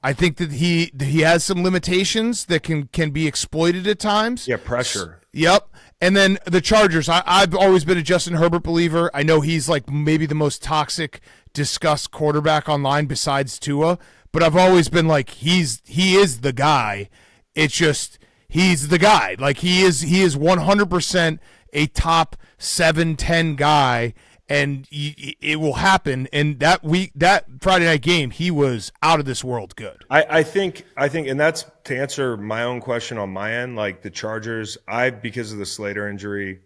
I think that he has some limitations that can be exploited at times. Yeah, pressure. Yep. And then the Chargers. I've always been a Justin Herbert believer. I know he's like maybe the most toxic, discussed quarterback online besides Tua, but I've always been like he is the guy. It's just he's the guy. Like he is 100% a top 7-10 guy. And it will happen. And that Friday night game, he was out of this world good. I think, and that's to answer my own question on my end. Like the Chargers, because of the Slater injury,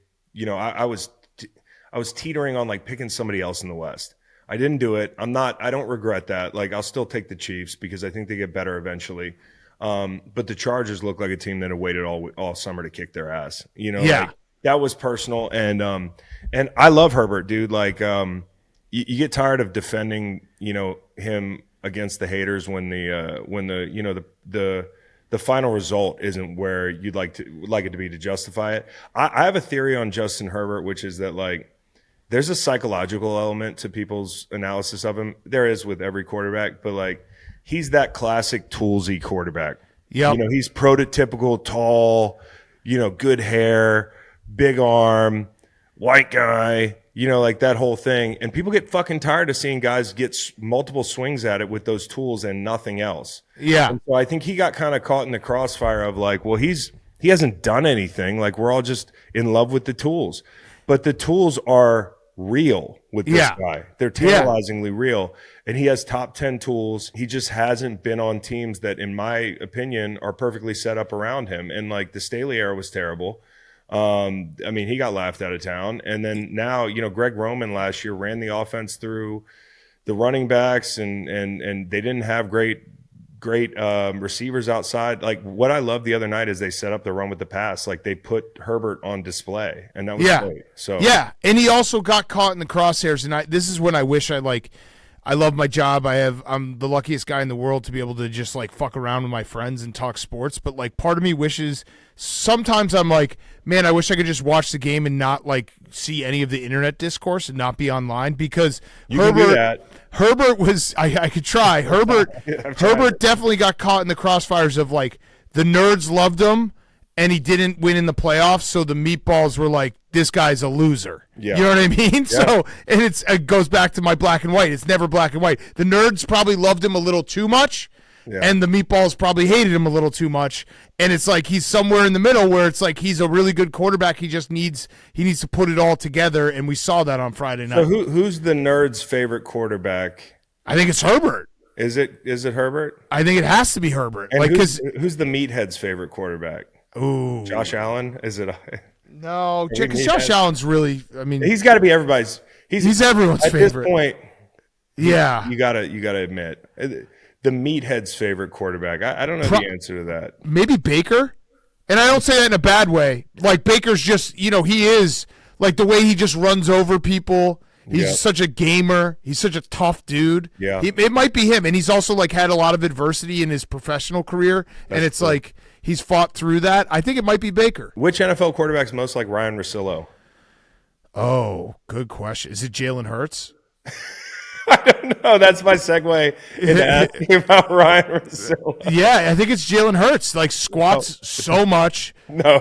I was teetering on like picking somebody else in the West. I didn't do it. I don't regret that. Like I'll still take the Chiefs because I think they get better eventually. But the Chargers look like a team that had waited all summer to kick their ass. Yeah. Like, that was personal, and I love Herbert, dude. Like, you get tired of defending, him against the haters when the final result isn't where you'd like it to be to justify it. I have a theory on Justin Herbert, which is that like there's a psychological element to people's analysis of him. There is with every quarterback, but like he's that classic toolsy quarterback. Yeah, he's prototypical, tall, good hair, big arm, white guy, like that whole thing. And people get fucking tired of seeing guys get multiple swings at it with those tools and nothing else. Yeah. And so I think he got kind of caught in the crossfire of like, well, he hasn't done anything. Like we're all just in love with the tools. But the tools are real with this guy. They're tantalizingly real. And he has top 10 tools. He just hasn't been on teams that, in my opinion, are perfectly set up around him. And like the Staley era was terrible. He got laughed out of town. And then now, Greg Roman last year ran the offense through the running backs and they didn't have great receivers outside. Like what I loved the other night is they set up the run with the pass. Like they put Herbert on display and that was great. So yeah. And he also got caught in the crosshairs. And this is when I wish I love my job. I'm the luckiest guy in the world to be able to just like fuck around with my friends and talk sports. But like part of me wishes sometimes I'm like, man, I wish I could just watch the game and not like see any of the internet discourse and not be online because Herbert was, I could try. Herbert definitely got caught in the crossfires of like the nerds loved him and he didn't win in the playoffs. So the meatballs were like, this guy's a loser. Yeah. You know what I mean? Yeah. So, and it goes back to my black and white. It's never black and white. The nerds probably loved him a little too much. Yeah. And the meatballs probably hated him a little too much. And it's like he's somewhere in the middle where it's like he's a really good quarterback. He just needs to put it all together, and we saw that on Friday night. So who's the nerds' favorite quarterback? I think it's Herbert. Is it Herbert? I think it has to be Herbert. And who's the meathead's favorite quarterback? Ooh, Josh Allen? Is it? No, because Josh Allen's really. I mean, he's got to be everybody's. He's everyone's favorite at this point. Yeah, you gotta admit. The meathead's favorite quarterback. I don't know the answer to that. Maybe Baker. And I don't say that in a bad way. Like Baker's just, he is like the way he just runs over people. He's such a gamer. He's such a tough dude. Yeah. It might be him. And he's also like had a lot of adversity in his professional career. And it's like he's fought through that. I think it might be Baker. Which NFL quarterback's most like Ryen Russillo? Oh, good question. Is it Jalen Hurts? I don't know. That's my segue into asking about Ryen Russillo. Yeah, I think it's Jalen Hurts. Like squats so much.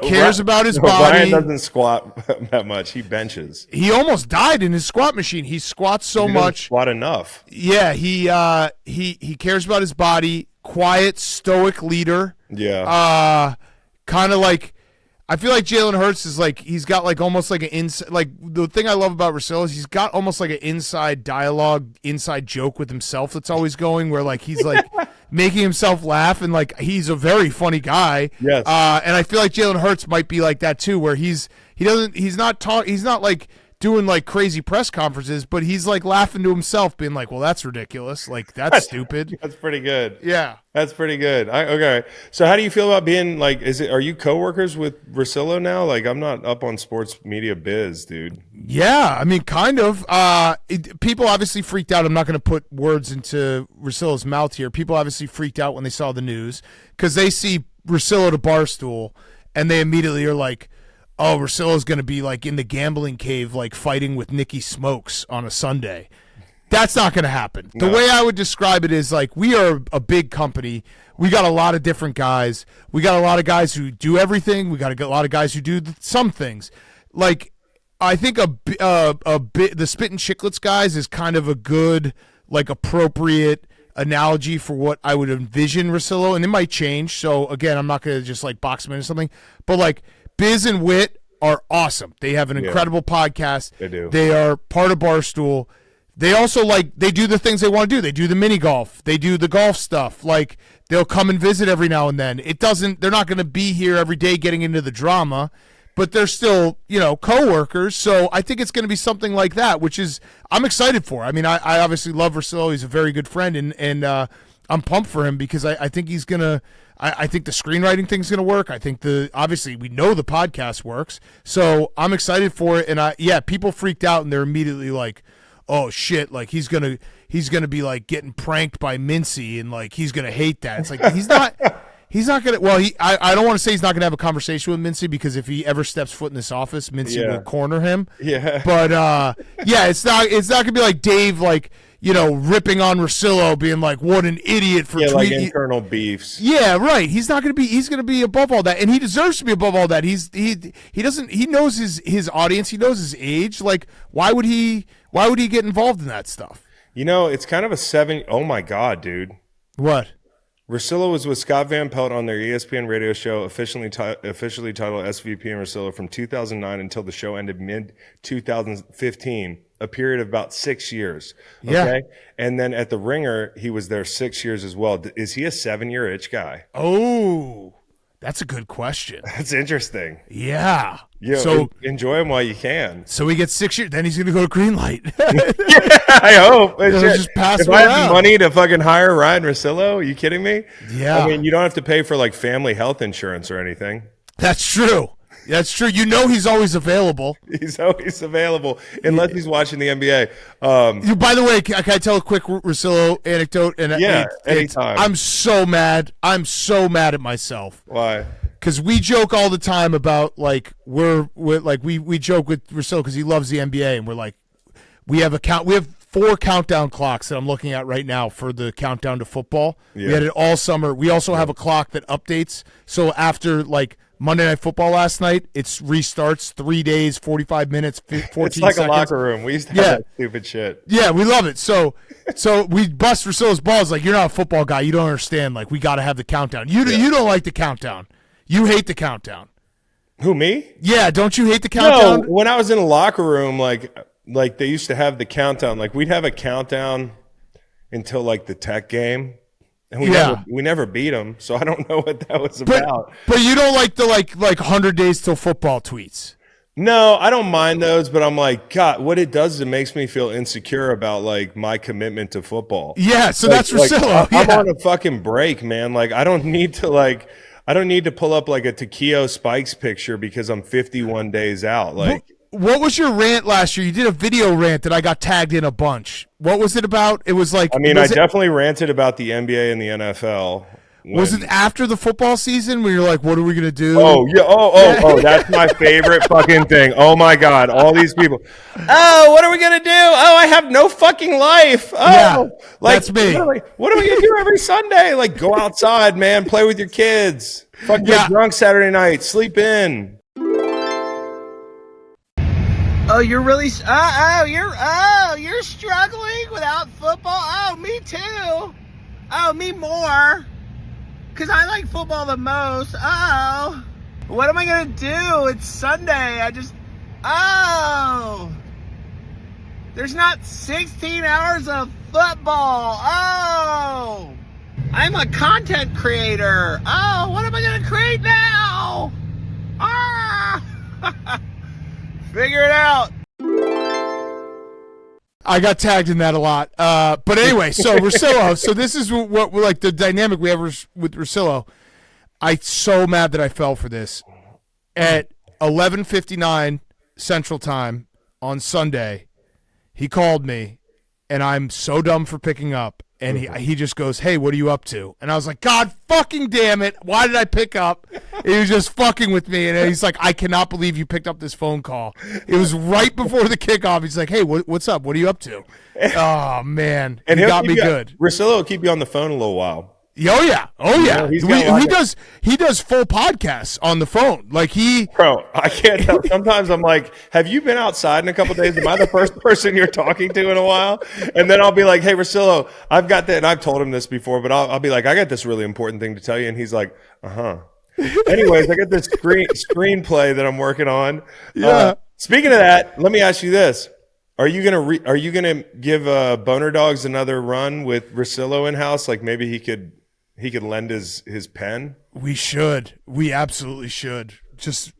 Cares about his body. Ryan doesn't squat that much. He benches. He almost died in his squat machine. He squats so much. Squat enough. Yeah, he cares about his body. Quiet, stoic leader. Yeah. Kind of like. I feel like Jalen Hurts is like he's got like almost like an inside like the thing I love about Russillo is he's got almost like an inside dialogue, inside joke with himself that's always going where like he's like making himself laugh and like he's a very funny guy. Yes. And I feel like Jalen Hurts might be like that too, where he's He's not like doing like crazy press conferences, but he's like laughing to himself, being like, "Well, that's ridiculous. Like that's stupid." That's pretty good. Yeah, that's pretty good. Okay, so how do you feel about being like? Are you coworkers with Russillo now? Like, I'm not up on sports media biz, dude. Yeah, I mean, kind of. People obviously freaked out. I'm not going to put words into Russillo's mouth here. People obviously freaked out when they saw the news because they see Russillo to Barstool, and they immediately are like, "Oh, Russillo's going to be like in the gambling cave, like fighting with Nicky Smokes on a Sunday." That's not going to happen. No. The way I would describe it is like we are a big company. We got a lot of different guys. We got a lot of guys who do everything. We got a lot of guys who do some things. Like I think the Spit and Chicklets guys is kind of a good, like appropriate analogy for what I would envision Russillo, and it might change. So again, I'm not going to just like box them into something, but like Biz and Wit are awesome. They have an incredible podcast. They do. They are part of Barstool. They also they do the things they want to do. They do the mini golf. They do the golf stuff. Like they'll come and visit every now and then. They're not going to be here every day getting into the drama, but they're still, coworkers. So I think it's going to be something like that, which is I'm excited for. I mean, I obviously love Russillo. He's a very good friend, and I'm pumped for him because I think he's gonna. I think the screenwriting thing's gonna work. I think obviously we know the podcast works, so I'm excited for it. And people freaked out and they're immediately like, "Oh shit!" Like he's gonna be like getting pranked by Mincy and like he's gonna hate that. It's like he's not. He's not gonna. Well, I don't want to say he's not gonna have a conversation with Mincy because if he ever steps foot in this office, Mincy will corner him. Yeah. But it's not gonna be like Dave ripping on Russillo, being like, "What an idiot for tweeting." Like internal beefs. Yeah, right. He's not gonna be. He's gonna be above all that, and he deserves to be above all that. He doesn't. He knows his audience. He knows his age. Like, why would he get involved in that stuff? It's kind of a 7. Oh my god, dude. What? Russillo was with Scott Van Pelt on their ESPN radio show, officially titled SVP and Russillo, from 2009 until the show ended mid-2015, a period of about 6 years. Okay? Yeah. And then at The Ringer, he was there 6 years as well. Is he a 7-year itch guy? Oh, that's a good question. That's interesting. Yeah. So enjoy him while you can. So he gets 6 years. Then he's going to go to Green Light. I hope. Just pass if I have money to fucking hire Ryen Russillo, are you kidding me? Yeah. I mean, you don't have to pay for like family health insurance or anything. That's true. That's true. He's always available. He's always available unless he's watching the NBA. By the way, can I tell a quick Russillo anecdote? Anytime. I'm so mad. I'm so mad at myself. Why? Because we joke all the time about like we joke with Russillo because he loves the NBA, and we're like we have 4 countdown clocks that I'm looking at right now for the countdown to football. Yeah. We had it all summer. We also have a clock that updates. So after like Monday Night Football last night, it restarts 3 days, 45 minutes, 14 It's like seconds. A locker room. We used to have that stupid shit. Yeah, we love it. So we bust Russillo's balls like, you're not a football guy. You don't understand. Like, we got to have the countdown. You don't like the countdown. You hate the countdown. Who, me? Yeah, don't you hate the countdown? No, when I was in a locker room, like they used to have the countdown. Like, we'd have a countdown until like the Tech game. And we never beat them, so I don't know what that was about. But you don't like the like 100 days till football tweets. No, I don't mind those, but I'm like, God, what it does is it makes me feel insecure about like my commitment to football. Yeah, so that's Russillo. I'm on a fucking break, man. Like I don't need to pull up like a Taquio Spikes picture because I'm 51 days out. Like, what was your rant last year? You did a video rant that I got tagged in a bunch. What was it about? It was like, I mean, I definitely ranted about the NBA and the NFL. Was it after the football season where you're like, what are we going to do? Oh, yeah. Oh, that's my favorite fucking thing. Oh, my God. All these people. Oh, what are we going to do? Oh, I have no fucking life. Oh, yeah, that's me. What are we going to do every Sunday? Like, go outside, man. Play with your kids. Fucking get drunk Saturday night. Sleep in. Oh, you're really you're struggling without football? Oh, me too. Oh, me more. Because I like football the most. Oh, what am I going to do? It's Sunday. There's not 16 hours of football. Oh, I'm a content creator. Oh, what am I going to create now? Ah. Figure it out. I got tagged in that a lot. But anyway, so Russillo. So this is what like the dynamic we have with Russillo. I'm so mad that I fell for this. At 11:59 Central Time on Sunday, he called me, and I'm so dumb for picking up. And he just goes, "Hey, what are you up to?" And I was like, "God fucking damn it! Why did I pick up?" He was just fucking with me, and he's like, "I cannot believe you picked up this phone call." It was right before the kickoff. He's like, "Hey, what's up? What are you up to?" Oh man, And he he'll got me keep you- good. Russillo will keep you on the phone a little while. Oh yeah. he's got He does full podcasts on the phone. Like Bro, I can't tell. Sometimes I'm like, have you been outside in a couple of days? Am I the first person you're talking to in a while? And then I'll be like, hey, Russillo, I've got that. And I've told him this before, but I'll be like, I got this really important thing to tell you. And he's like, Anyways, I got this screenplay that I'm working on. Yeah. Speaking of that, let me ask you this. Are you gonna give Boner Dogs another run with Russillo in house? Like maybe he could lend his pen. We absolutely should. Just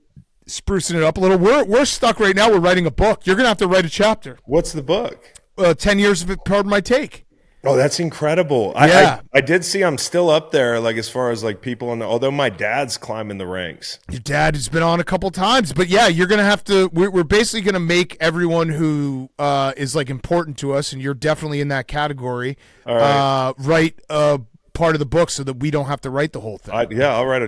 sprucing it up a little. We're stuck right now. We're writing a book. You're gonna have to write a chapter. What's the book? 10 years of it. Pardon my take. Oh, that's incredible. Yeah. I did see I'm still up there, like as far as like people although my dad's climbing the ranks. Your dad has been on a couple times, but yeah, you're gonna have to. We're basically gonna make everyone who is like important to us, and you're definitely in that category. All right. Write part of the book so that we don't have to write the whole thing. I'll write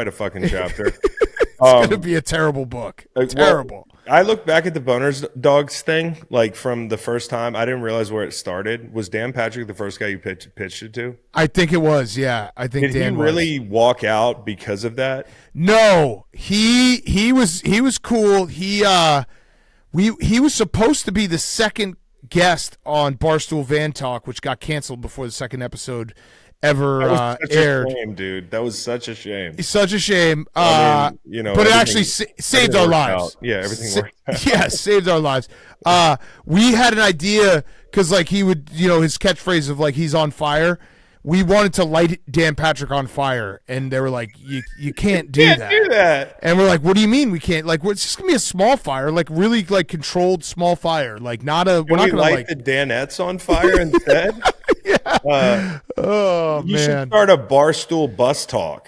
a fucking chapter. It's gonna be a terrible book. Terrible. I look back at the Boners Dogs thing, like from the first time. I didn't realize where it started. Was Dan Patrick the first guy you pitched it to? I think it was. Yeah, I think Did Dan he really walk out because of that? No, he was cool. He was supposed to be the second guest on Barstool Van Talk, which got canceled before the second episode ever aired. A shame, dude. That was such a shame. It's such a shame. I mean, but it actually saved our lives. Out. Yeah, everything worked out. Yeah, saved our lives. We had an idea because, like, he would, his catchphrase of like he's on fire. We wanted to light Dan Patrick on fire, and they were like, "You can't do that." And we're like, "What do you mean we can't? Like, it's just gonna be a small fire, like really like controlled small fire, like not a. We're not gonna light the Danettes on fire instead." Yeah. You should start a Barstool bus talk.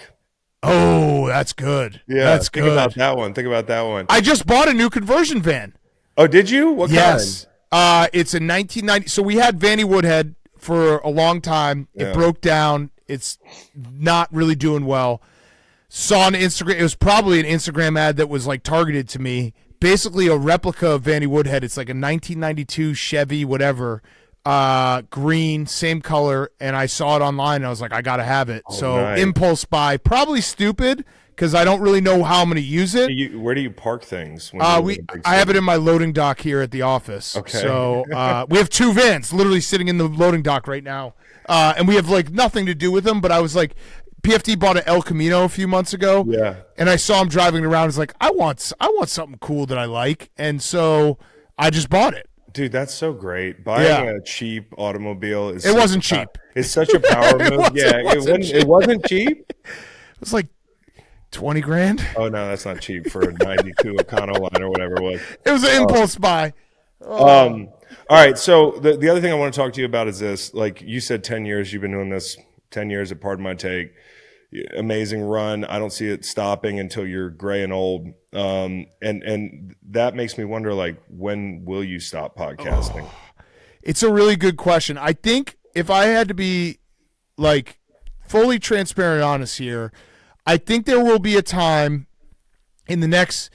Oh, that's good. Yeah, that's think good. about that one. I just bought a new conversion van. Oh, did you? What yes. kind? It's a 1990. So we had Vanny Woodhead for a long time. It broke down. It's not really doing well. Saw on Instagram. It was probably an Instagram ad that was like targeted to me. Basically a replica of Vanny Woodhead. It's like a 1992 Chevy, whatever. Green, same color, and I saw it online and I was like, I gotta have it. So nice. Impulse buy, probably stupid because I don't really know how I'm gonna use it. Where do you park things? I have it in my loading dock here at the office. Okay. So we have two vans literally sitting in the loading dock right now, and we have like nothing to do with them. But I was like, PFD bought an El Camino a few months ago, and I saw him driving around. I was like, I want something cool that I like, and so I just bought it. Dude, that's so great. Buying a cheap automobile is wasn't cheap. It's such a power move. It wasn't cheap. It was like $20,000. Oh no, that's not cheap for a 92 Econoline or whatever it was. It was an impulse buy. All right, so the other thing I want to talk to you about is this. Like you said, 10 years you've been doing this. 10 years at Pardon My Take. Amazing run. I don't see it stopping until you're gray and old. And that makes me wonder, like, when will you stop podcasting? It's a really good question. I think if I had to be like fully transparent and honest here, I think there will be a time in the next,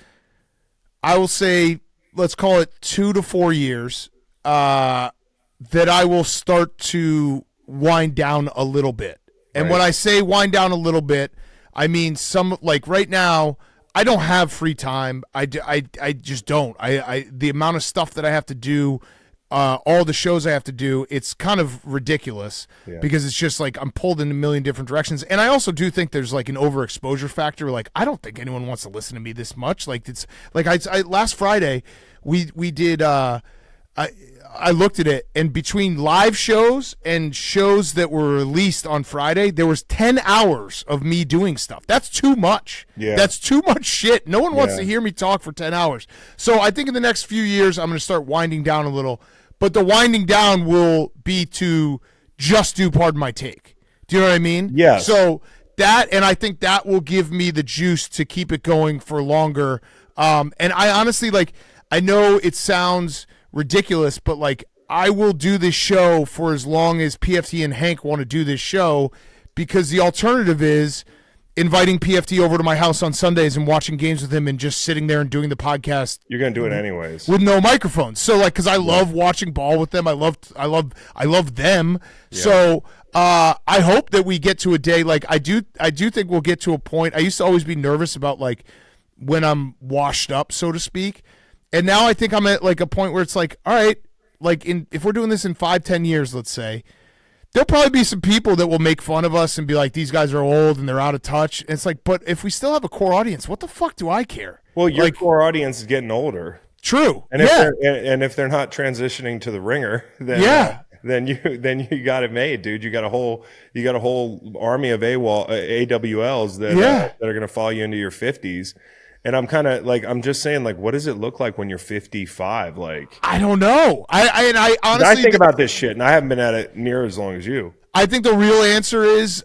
I will say, let's call it 2 to 4 years, that I will start to wind down a little bit. And when I say wind down a little bit, I mean like right now, I don't have free time. I just don't. The amount of stuff that I have to do, all the shows I have to do, it's kind of ridiculous because it's just like I'm pulled in a million different directions. And I also do think there's like an overexposure factor. Like I don't think anyone wants to listen to me this much. Like it's like I last Friday we did. I looked at it, and between live shows and shows that were released on Friday, there was 10 hours of me doing stuff. That's too much. Yeah. That's too much shit. No one wants to hear me talk for 10 hours. So I think in the next few years, I'm going to start winding down a little. But the winding down will be to just do Pardon My Take. Do you know what I mean? Yes. So that, and I think that will give me the juice to keep it going for longer. And I honestly, like, I know it sounds ridiculous, but like, I will do this show for as long as PFT and Hank want to do this show, because the alternative is inviting PFT over to my house on Sundays and watching games with him and just sitting there and doing the podcast. You're going to do it anyways with no microphones. So like, cause I love watching ball with them. I love them. Yeah. So, I hope that we get to a day. Like I do think we'll get to a point. I used to always be nervous about like when I'm washed up, so to speak. And now I think I'm at like a point where it's like, all right, like if we're doing this in 5-10 years, let's say, there'll probably be some people that will make fun of us and be like, these guys are old and they're out of touch. And it's like, but if we still have a core audience, what the fuck do I care? Well, your like, core audience is getting older. True. And if they're not transitioning to the ringer, then then you got it made, dude. You got a whole army of AWLs that are going to follow you into your 50s. And I'm kind of like, I'm just saying, like, what does it look like when you're 55? Like, I don't know. I honestly, I think about this shit, and I haven't been at it near as long as you. I think the real answer is,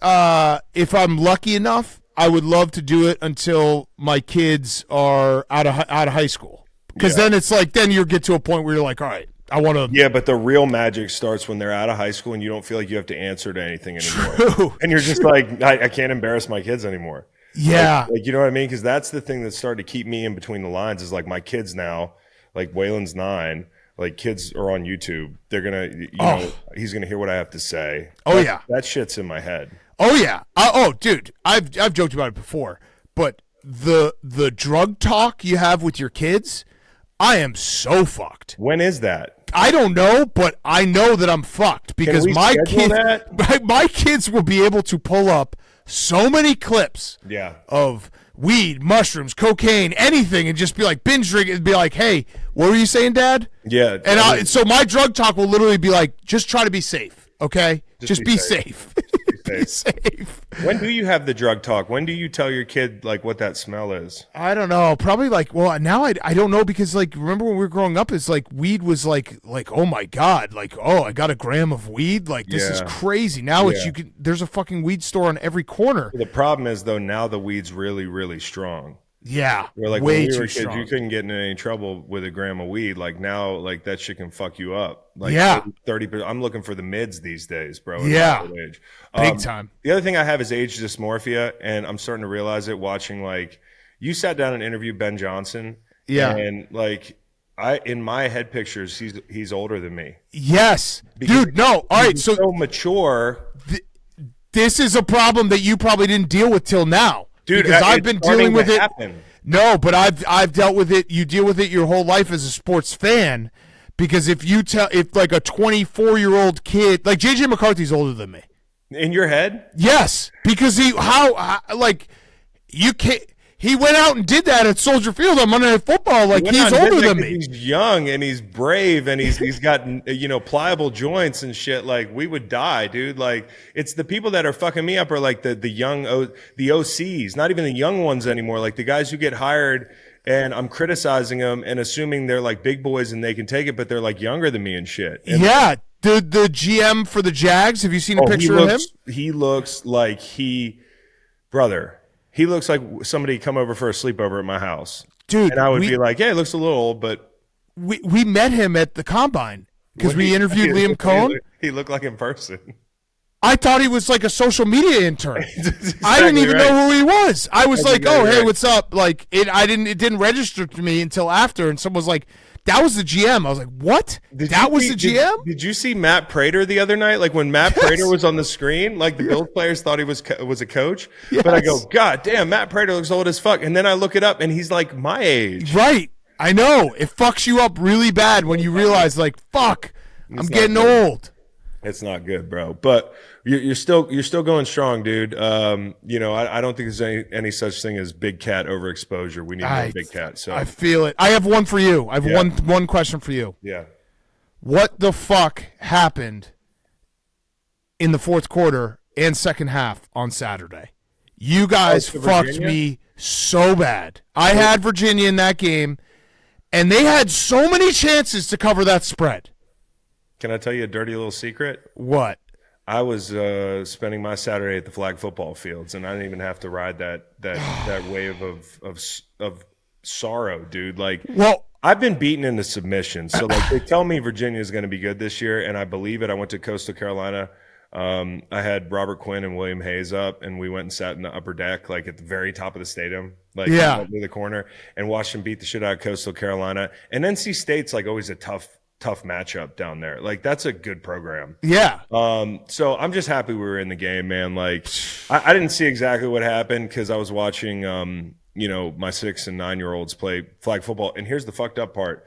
if I'm lucky enough, I would love to do it until my kids are out of high school, because then it's like, then you get to a point where you're like, all right, I want to. Yeah, but the real magic starts when they're out of high school and you don't feel like you have to answer to anything anymore. True. And you're just like, I can't embarrass my kids anymore. Yeah. Like, you know what I mean? Because that's the thing that started to keep me in between the lines is like my kids now, like Waylon's 9, like kids are on YouTube. They're going to, you know, he's going to hear what I have to say. Oh, yeah. That shit's in my head. Oh, yeah. Dude, I've joked about it before, but the drug talk you have with your kids, I am so fucked. When is that? I don't know, but I know that I'm fucked because my kids will be able to pull up so many clips of weed, mushrooms, cocaine, anything, and just be like binge drinking and be like, hey, what were you saying, Dad? Yeah. And so my drug talk will literally be like, just try to be safe, okay? Just be safe. Be safe. When do you have the drug talk? When do you tell your kid like what that smell is? I don't know. Probably like, well, now I don't know, because like, remember when we were growing up, it's like weed was like, oh my God, like, oh, I got a gram of weed. Like, this is crazy. Now it's, there's a fucking weed store on every corner. The problem is though, now the weed's really, really strong. Yeah. Where like way when we too were kids, strong. you couldn't get in any trouble with a gram of weed. Like now, like that shit can fuck you up. Like 30%. I'm looking for the mids these days, bro. Yeah. Big time. The other thing I have is age dysmorphia, and I'm starting to realize it watching, like, you sat down and interviewed Ben Johnson. Yeah. And like in my head pictures, he's older than me. Yes. Because dude, no. All right. So mature. This is a problem that you probably didn't deal with till now. Dude, because I've been dealing with it. Happen. No, but I've dealt with it. You deal with it your whole life as a sports fan, because if like a 24-year-old kid, like JJ McCarthy's older than me. In your head? Yes, because he went out and did that at Soldier Field on Monday Night Football. Like, he's older than me. He's young and he's brave and he's got, you know, pliable joints and shit. Like, we would die, dude. Like, it's the people that are fucking me up are like the young the OCs, not even the young ones anymore. Like the guys who get hired and I'm criticizing them and assuming they're like big boys and they can take it, but they're like younger than me and shit. And yeah. The GM for the Jags, have you seen a picture of him? He looks like brother. He looks like somebody come over for a sleepover at my house. Dude. And I would be like, yeah, he looks a little old, but. We met him at the Combine because we interviewed Liam Cohn. He looked like in person. I thought he was like a social media intern. Exactly. I didn't even know who he was. I was like, oh, hey, what's up? Like, it didn't register to me until after, and someone was like, that was the GM. I was like, what? That was the GM? Did you see Matt Prater the other night? Like when Matt Prater was on the screen, like the Bills players thought he was a coach. Yes. But I go, God damn, Matt Prater looks old as fuck. And then I look it up and he's like my age. Right. I know. It fucks you up really bad when you realize like, fuck, I'm getting old. It's not good, bro. But you're still going strong, dude. You know, I don't think there's any such thing as big cat overexposure. We need more big cat. So I feel it. I have one for you. I have one question for you. Yeah. what the fuck happened in the fourth quarter and second half on Saturday. You guys fucked me so bad. I had Virginia in that game, and they had so many chances to cover that spread. Can I tell you a dirty little secret? What? I was spending my Saturday at the flag football fields, and I didn't even have to ride that wave of sorrow, dude. Like, well, I've been beaten into submission. So, like, they tell me Virginia is going to be good this year, and I believe it. I went to Coastal Carolina. I had Robert Quinn and William Hayes up, and we went and sat in the upper deck, like at the very top of the stadium, like near the corner, and watched them beat the shit out of Coastal Carolina. And NC State's like always a tough matchup down there. Like, that's a good program. Yeah. So I'm just happy we were in the game, man. Like, I didn't see exactly what happened because I was watching, my 6 and 9 year olds play flag football. And here's the fucked up part.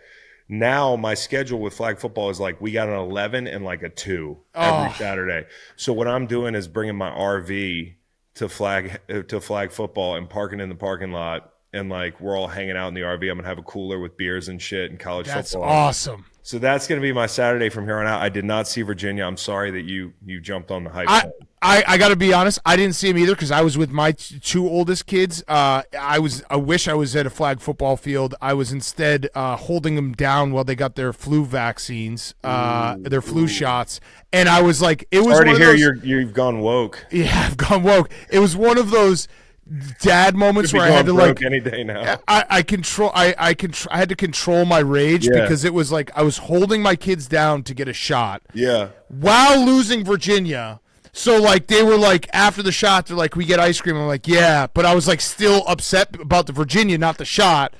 Now my schedule with flag football is like we got an 11 and like a 2 every Saturday. So what I'm doing is bringing my RV to flag football and parking in the parking lot, and like we're all hanging out in the RV. I'm gonna have a cooler with beers and shit and college football. That's awesome. So that's going to be my Saturday from here on out. I did not see Virginia. I'm sorry that you jumped on the hype. I got to be honest. I didn't see him either because I was with my two oldest kids. I wish I was at a flag football field. I was instead holding them down while they got their flu vaccines, their flu shots. And I was like, it was already one of here. those, You've gone woke. Yeah, I've gone woke. It was one of those dad moments where I had to like any day now. I had to control my rage because it was like I was holding my kids down to get a shot. Yeah. While losing Virginia. So like they were like after the shot they're like, we get ice cream. I'm like, yeah, but I was like still upset about the Virginia, not the shot.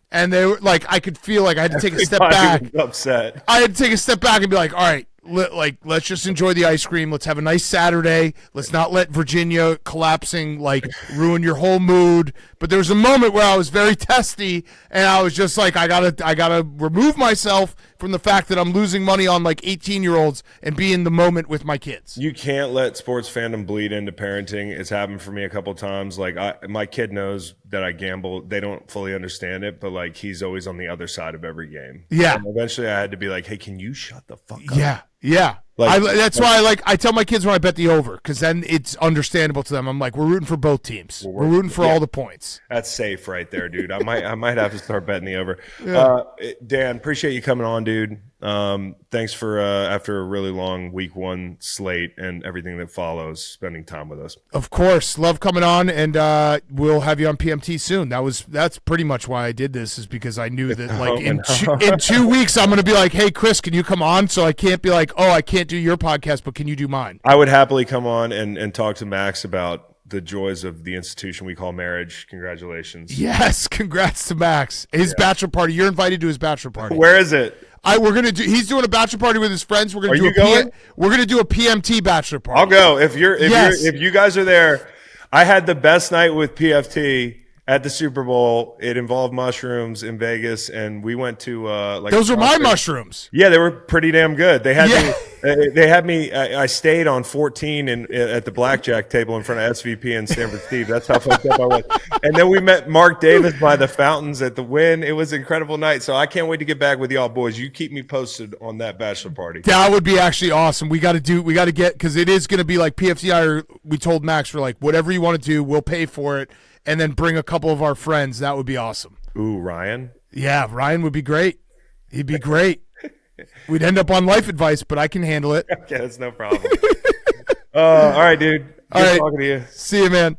And they were like, I could feel like I had to take a step back. Upset. I had to take a step back and be like, all right, let's just enjoy the ice cream. Let's have a nice Saturday. Let's not let Virginia collapsing like ruin your whole mood. But there was a moment where I was very testy, and I was just like, I gotta remove myself from the fact that I'm losing money on like 18-year-olds and be in the moment with my kids. You can't let sports fandom bleed into parenting. It's happened for me a couple times. Like my kid knows that I gamble. They don't fully understand it, but like he's always on the other side of every game. Yeah. And eventually I had to be like, hey, can you shut the fuck up? Yeah. Yeah. That's why I tell my kids when I bet the over, because then it's understandable to them. I'm like, we're rooting for both teams. We're rooting for all the points. That's safe right there, dude. I might have to start betting the over. Yeah. Dan, appreciate you coming on, dude. Thanks for after a really long week 1 slate and everything that follows, spending time with us. Of course, love coming on, and we'll have you on PMT soon. That's pretty much why I did this, is because I knew that like in 2 weeks I'm going to be like, hey Chris, can you come on? So I can't be like, oh, I can't do your podcast, but can you do mine? I would happily come on and talk to Max about the joys of the institution we call marriage. Congratulations. Yes, congrats to Max. His bachelor party. You're invited to his bachelor party. Where is it? He's doing a bachelor party with his friends. We're gonna do a PMT bachelor party. I'll go if you guys are there. I had the best night with PFT at the Super Bowl. It involved mushrooms in Vegas, and we went to those were my mushrooms. Yeah, they were pretty damn good. They had me. I stayed on 14 at the blackjack table in front of SVP and Stanford Steve. That's how fucked up I was. And then we met Mark Davis by the fountains at the Wynn. It was an incredible night. So I can't wait to get back with y'all boys. You keep me posted on that bachelor party. That would be actually awesome. We got to get, because it is going to be like PFTI. We told Max, we're like, whatever you want to do, we'll pay for it, and then bring a couple of our friends. That would be awesome. Ooh, Ryan. Yeah, Ryan would be great. He'd be great. We'd end up on life advice, but I can handle it. Okay, that's no problem. All right, dude. Good talking to you. See you, man.